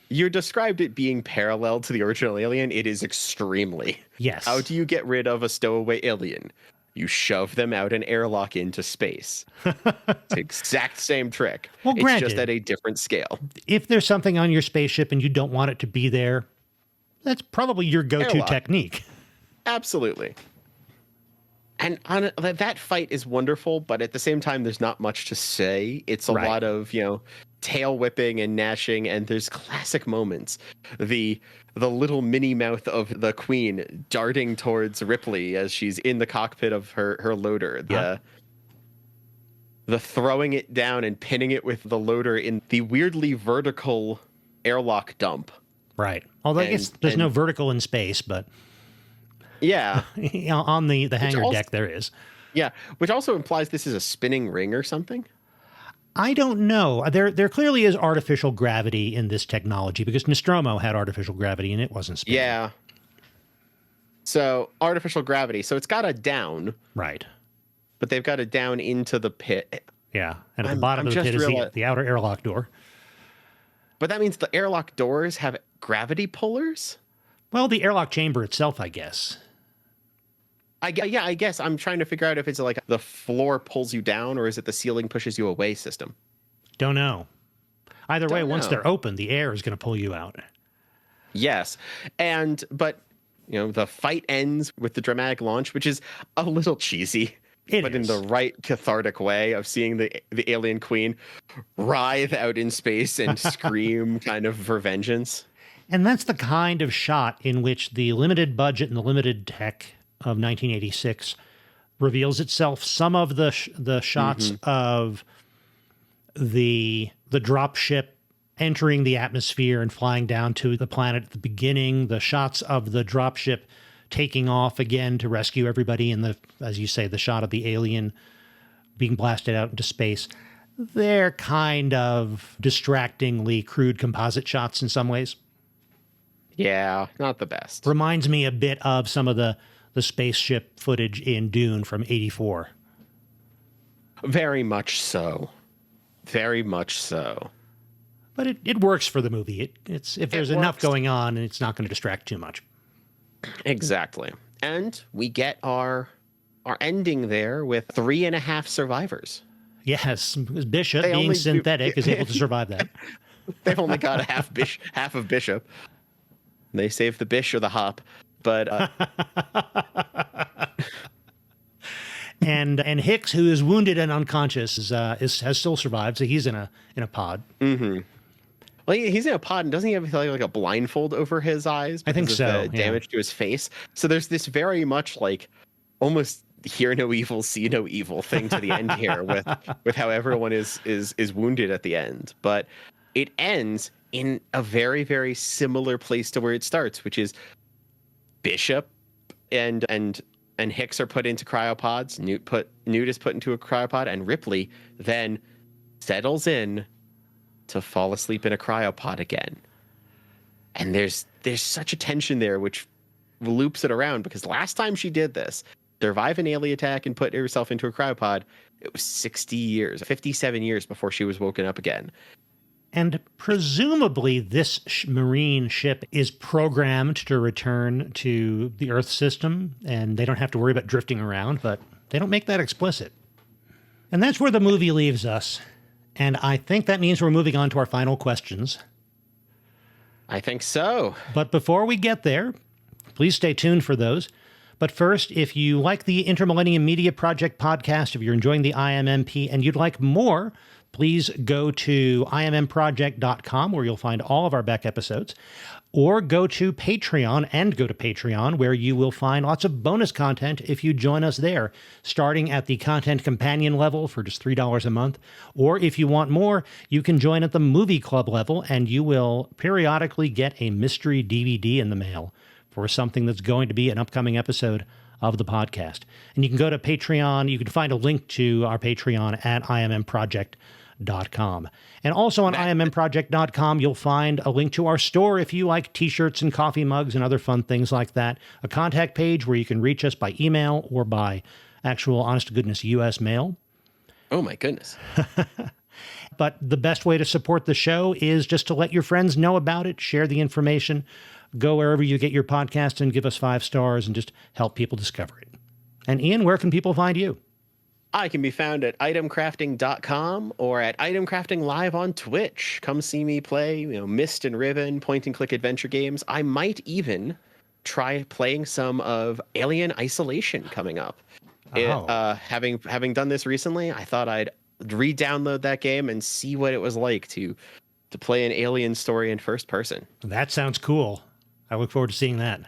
you described it being parallel to the original Alien. It is extremely. Yes. How do you get rid of a stowaway alien? You shove them out and airlock into space. It's the exact same trick. Well, it's granted, just at a different scale. If there's something on your spaceship and you don't want it to be there, that's probably your go-to Airlock. technique. Absolutely. And that fight is wonderful, but at the same time, there's not much to say. It's a lot of, tail whipping and gnashing, and there's classic moments. The little mini mouth of the Queen darting towards Ripley as she's in the cockpit of her loader. The throwing it down and pinning it with the loader in the weirdly vertical airlock dump. Right. Although I guess there's no vertical in space, but yeah, on the hangar deck there is. Yeah, which also implies this is a spinning ring or something. I don't know. There clearly is artificial gravity in this technology because Nostromo had artificial gravity and it wasn't spinning. Yeah. So artificial gravity. So it's got a down. Right. But they've got it down into the pit. Yeah. And at the bottom of the pit is the outer airlock door. But that means the airlock doors have gravity pullers? Well, the airlock chamber itself, I guess. I guess I'm trying to figure out if it's like the floor pulls you down or is it the ceiling pushes you away system. Don't know. Either way, once they're open, the air is going to pull you out. Yes. But the fight ends with the dramatic launch, which is a little cheesy. But in the right cathartic way of seeing the alien queen writhe out in space and scream kind of for vengeance. And that's the kind of shot in which the limited budget and the limited tech of 1986 reveals itself. Some of the shots of the drop ship entering the atmosphere and flying down to the planet at the beginning, the shots of the drop ship taking off again to rescue everybody, and as you say, the shot of the alien being blasted out into space. They're kind of distractingly crude composite shots in some ways. Yeah, not the best. Reminds me a bit of some of the spaceship footage in Dune from '84. Very much so. Very much so. But it works for the movie. It's if there's enough going on, and it's not going to distract too much. Exactly. And we get our ending there with 3.5 survivors. Yes, Bishop, being synthetic, is able to survive that. They've only got half of Bishop. They save the Bish or the Hop, but and Hicks, who is wounded and unconscious, has still survived. So he's in a pod. Mm-hmm. Well, he's in a pod, and doesn't he have like a blindfold over his eyes? I think so. Damage to his face. So there's this very much like almost hear no evil, see no evil thing to the end here with how everyone is wounded at the end. But it ends in a very, very similar place to where it starts, which is Bishop and Hicks are put into cryopods. Newt is put into a cryopod, and Ripley then settles in to fall asleep in a cryopod again. And there's such a tension there, which loops it around, because last time she did this, survive an alien attack and put herself into a cryopod, it was 57 years before she was woken up again. And presumably this marine ship is programmed to return to the Earth system, and they don't have to worry about drifting around, but they don't make that explicit. And that's where the movie leaves us. And I think that means we're moving on to our final questions. I think so. But before we get there, please stay tuned for those. But first, if you like the Inter-Millennium Media Project podcast, if you're enjoying the IMMP and you'd like more, please go to IMMproject.com, where you'll find all of our back episodes, or go to Patreon, where you will find lots of bonus content if you join us there, starting at the Content Companion level for just $3 a month. Or if you want more, you can join at the Movie Club level, and you will periodically get a mystery DVD in the mail for something that's going to be an upcoming episode of the podcast. And you can go to Patreon. You can find a link to our Patreon at IMMproject.com. And also on IMMproject.com, you'll find a link to our store if you like t-shirts and coffee mugs and other fun things like that. A contact page where you can reach us by email or by actual honest-to-goodness U.S. mail. Oh, my goodness. But the best way to support the show is just to let your friends know about it, share the information, go wherever you get your podcast and give us 5 stars and just help people discover it. And Ian, where can people find you? I can be found at itemcrafting.com or at itemcrafting live on Twitch. Come see me play, Mist and Ribbon, point and click adventure games. I might even try playing some of Alien Isolation coming up. Having done this recently, I thought I'd re-download that game and see what it was like to play an alien story in first person. That sounds cool. I look forward to seeing that.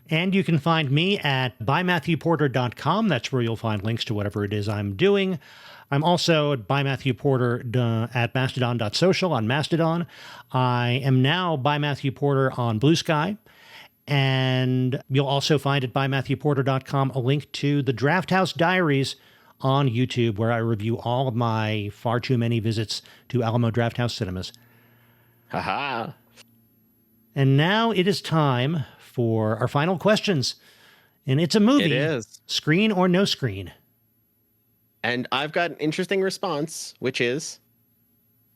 And you can find me at bymatthewporter.com. That's where you'll find links to whatever it is I'm doing. I'm also at bymatthewporter at mastodon.social on Mastodon. I am now by Matthew Porter on Blue Sky. And you'll also find at bymatthewporter.com a link to the Draft House Diaries on YouTube, where I review all of my far too many visits to Alamo Draft House cinemas. Haha. And now it is time for our final questions. And it's a movie. It is. Screen or no screen? And I've got an interesting response, which is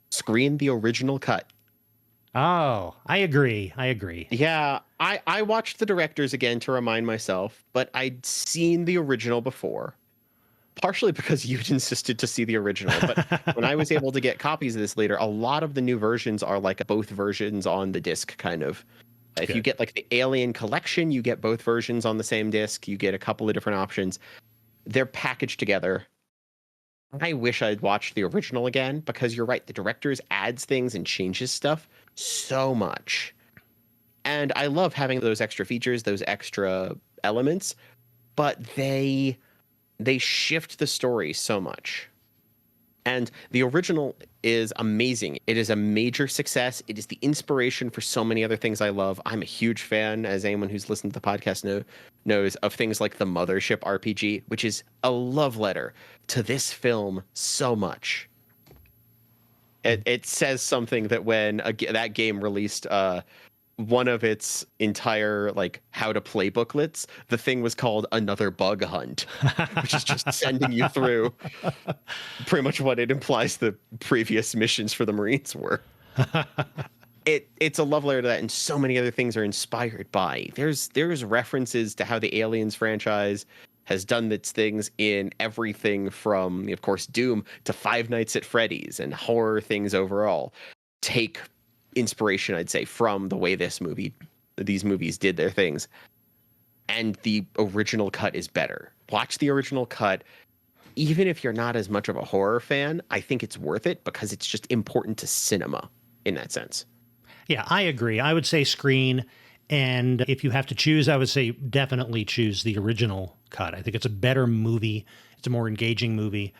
screen the original cut. Oh, I agree. Yeah, I watched the directors again to remind myself, but I'd seen the original before. Partially because you'd insisted to see the original. But when I was able to get copies of this later, a lot of the new versions are like both versions on the disc, kind of. If you get like the Alien Collection, you get both versions on the same disc. You get a couple of different options. They're packaged together. I wish I'd watched the original again, because you're right. The directors adds things and changes stuff so much. And I love having those extra features, those extra elements, but they shift the story so much. And the original is amazing. It is a major success. It is the inspiration for so many other things I love. I'm a huge fan, as anyone who's listened to the podcast knows, of things like the Mothership RPG, which is a love letter to this film so much. It says something that when that game released one of its entire how to play booklets, the thing was called Another Bug Hunt, which is just sending you through pretty much what it implies the previous missions for the Marines were. It's a love letter to that, and so many other things are inspired by. There's references to how the Aliens franchise has done its things in everything from, of course, Doom to Five Nights at Freddy's and horror things overall. Take inspiration, I'd say, from the way these movies did their things. And the original cut is better. Watch the original cut. Even if you're not as much of a horror fan, I think it's worth it because it's just important to cinema in that sense. Yeah, I agree. I would say screen. And if you have to choose, I would say definitely choose the original cut. I think it's a better movie. It's a more engaging movie.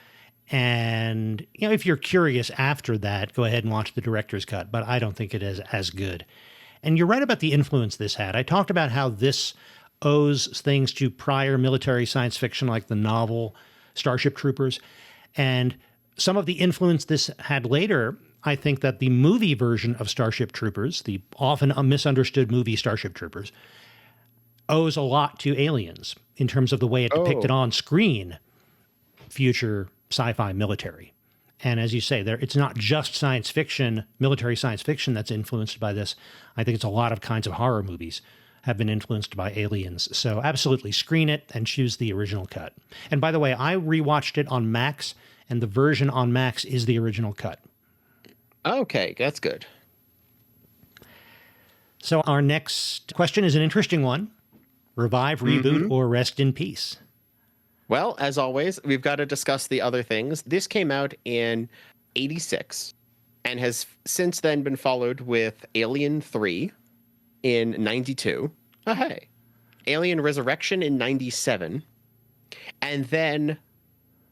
And, if you're curious after that, go ahead and watch the director's cut, but I don't think it is as good. And you're right about the influence this had. I talked about how this owes things to prior military science fiction, like the novel Starship Troopers. And some of the influence this had later, I think that the movie version of Starship Troopers, the often misunderstood movie Starship Troopers, owes a lot to Aliens in terms of the way it depicted on screen future sci-fi military. And as you say, it's not just science fiction, military science fiction that's influenced by this. I think it's a lot of kinds of horror movies have been influenced by Aliens. So absolutely screen it and choose the original cut. And by the way, I rewatched it on Max, and the version on Max is the original cut. Okay, that's good. So our next question is an interesting one. Revive, reboot, or rest in peace? Well, as always, we've got to discuss the other things. This came out in 86 and has since then been followed with Alien 3 in 92. Oh, hey. Alien Resurrection in 97. And then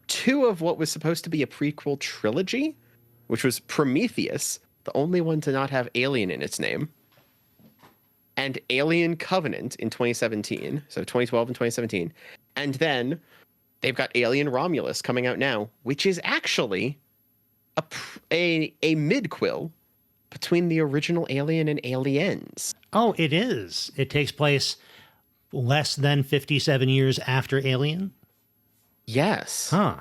two of what was supposed to be a prequel trilogy, which was Prometheus, the only one to not have Alien in its name, and Alien Covenant in 2017. So 2012 and 2017. And then they've got Alien Romulus coming out now, which is actually a midquel between the original Alien and Aliens. Oh, it is. It takes place less than 57 years after Alien? Yes. Huh.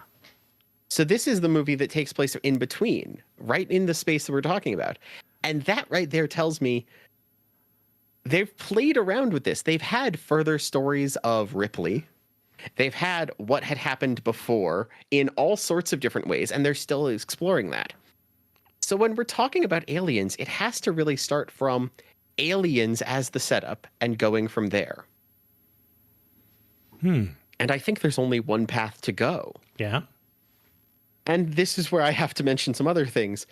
So this is the movie that takes place in between, right in the space that we're talking about. And that right there tells me they've played around with this. They've had further stories of Ripley. They've had what had happened before in all sorts of different ways, and they're still exploring that. So when we're talking about aliens, it has to really start from aliens as the setup and going from there. And I think there's only one path to go. Yeah. And this is where I have to mention some other things.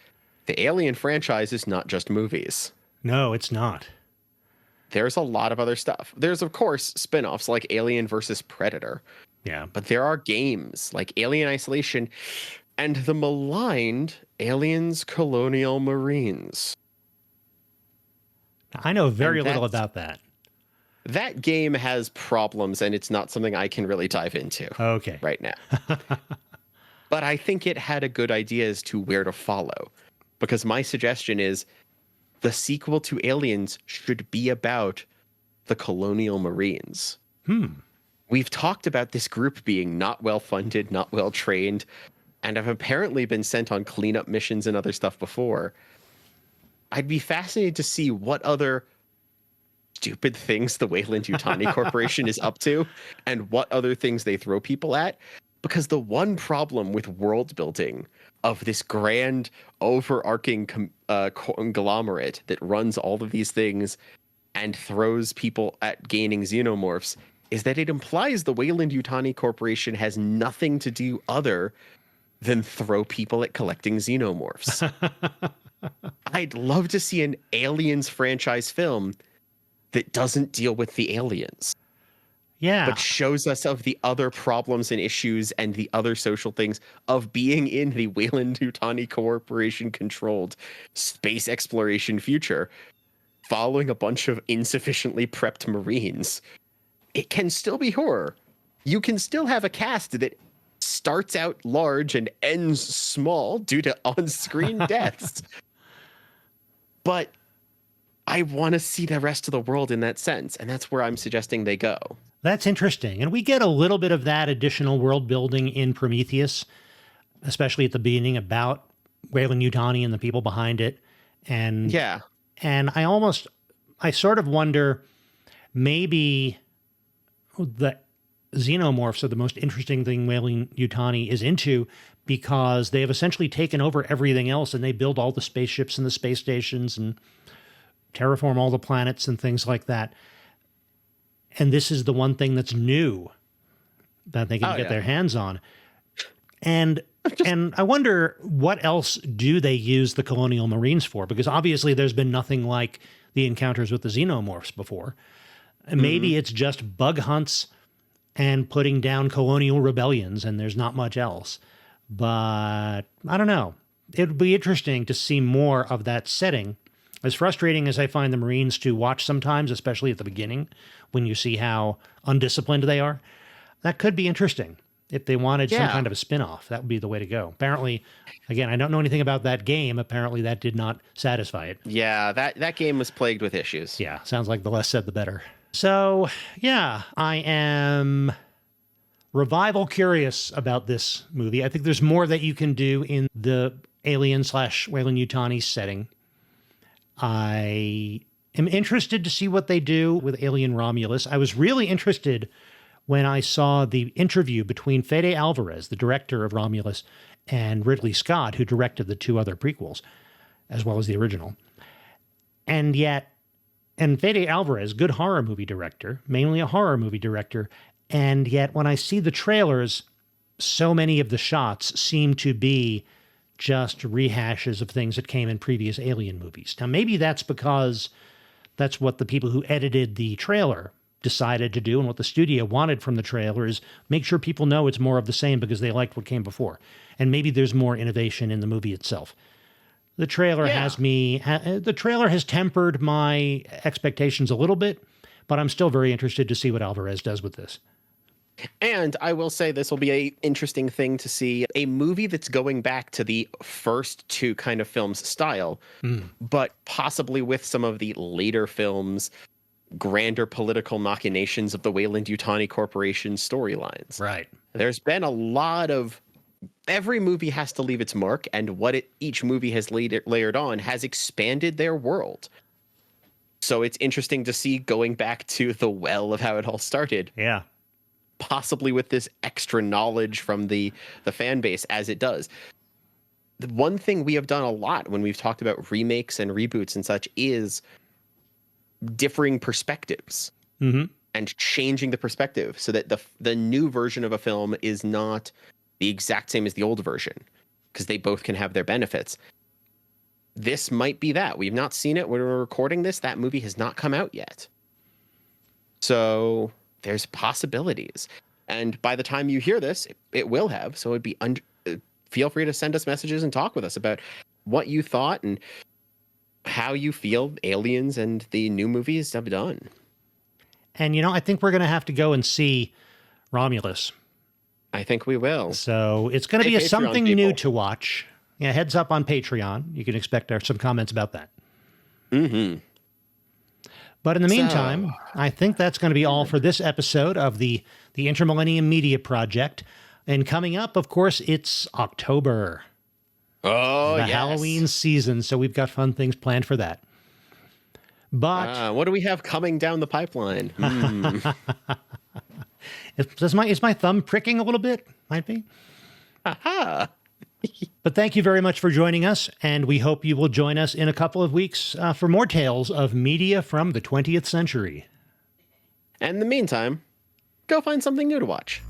The Alien franchise is not just movies. No, it's not. There's a lot of other stuff. There's, of course, spin-offs like Alien versus Predator. Yeah. But there are games like Alien Isolation and the maligned Aliens Colonial Marines. I know very little about that. That game has problems, and it's not something I can really dive into Okay. right now. But I think it had a good idea as to where to follow. Because my suggestion is the sequel to Aliens should be about the Colonial Marines. We've talked about this group being not well funded, not well trained, and have apparently been sent on cleanup missions and other stuff before. I'd be fascinated to see what other stupid things the Weyland-Yutani Corporation is up to and what other things they throw people at. Because the one problem with world building of this grand overarching conglomerate that runs all of these things and throws people at gaining xenomorphs is that it implies the Weyland-Yutani Corporation has nothing to do other than throw people at collecting xenomorphs. I'd love to see an Aliens franchise film that doesn't deal with the aliens. Yeah. But shows us of the other problems and issues and the other social things of being in the Weyland-Yutani Corporation controlled space exploration future, following a bunch of insufficiently prepped Marines. It can still be horror. You can still have a cast that starts out large and ends small due to on-screen deaths. But I want to see the rest of the world in that sense, and that's where I'm suggesting they go. That's interesting. And we get a little bit of that additional world building in Prometheus, especially at the beginning about Weyland-Yutani and the people behind it. And yeah. And I sort of wonder, maybe the xenomorphs are the most interesting thing Weyland-Yutani is into, because they have essentially taken over everything else, and they build all the spaceships and the space stations and terraform all the planets and things like that. And this is the one thing that's new that they can get their hands on. And I wonder, what else do they use the Colonial Marines for? Because obviously there's been nothing like the encounters with the xenomorphs before. And maybe it's just bug hunts and putting down colonial rebellions, and there's not much else. But I don't know. It would be interesting to see more of that setting. As frustrating as I find the Marines to watch sometimes, especially at the beginning, when you see how undisciplined they are, that could be interesting. If they wanted some kind of a spin-off, that would be the way to go. Apparently, again, I don't know anything about that game. Apparently, that did not satisfy it. Yeah, that game was plagued with issues. Yeah, sounds like the less said, the better. So, yeah, I am revival curious about this movie. I think there's more that you can do in the Alien/Weyland-Yutani setting. I am interested to see what they do with Alien Romulus. I was really interested when I saw the interview between Fede Alvarez, the director of Romulus, and Ridley Scott, who directed the two other prequels, as well as the original. And Fede Alvarez, good horror movie director, mainly a horror movie director, and yet when I see the trailers, so many of the shots seem to be just rehashes of things that came in previous Alien movies. Now, maybe that's because that's what the people who edited the trailer decided to do, and what the studio wanted from the trailer is make sure people know it's more of the same because they liked what came before. And maybe there's more innovation in the movie itself. The trailer the trailer has tempered my expectations a little bit, but I'm still very interested to see what Alvarez does with this. And I will say this will be an interesting thing to see, a movie that's going back to the first two kind of films style, but possibly with some of the later films, grander political machinations of the Weyland-Yutani Corporation storylines. Right. There's been a lot of... Every movie has to leave its mark, and what each movie has layered on has expanded their world. So it's interesting to see going back to the well of how it all started. Yeah. possibly with this extra knowledge from the fan base as it does. The one thing we have done a lot when we've talked about remakes and reboots and such is differing perspectives and changing the perspective so that the new version of a film is not the exact same as the old version, because they both can have their benefits. This might be that. We've not seen it when we're recording this. That movie has not come out yet. So there's possibilities. And by the time you hear this, it will have. So it'd be feel free to send us messages and talk with us about what you thought and how you feel Aliens and the new movies have done. And, I think we're going to have to go and see Romulus. I think we will. So it's going to be something new to watch. Yeah, heads up on Patreon. You can expect some comments about that. But in the meantime, I think that's going to be all for this episode of the Inter-Millennium Media Project. And coming up, of course, it's October. Oh, the Halloween season. So we've got fun things planned for that. But what do we have coming down the pipeline? Is my thumb pricking a little bit? Might be. Aha. But thank you very much for joining us, and we hope you will join us in a couple of weeks for more tales of media from the 20th century. And in the meantime, go find something new to watch.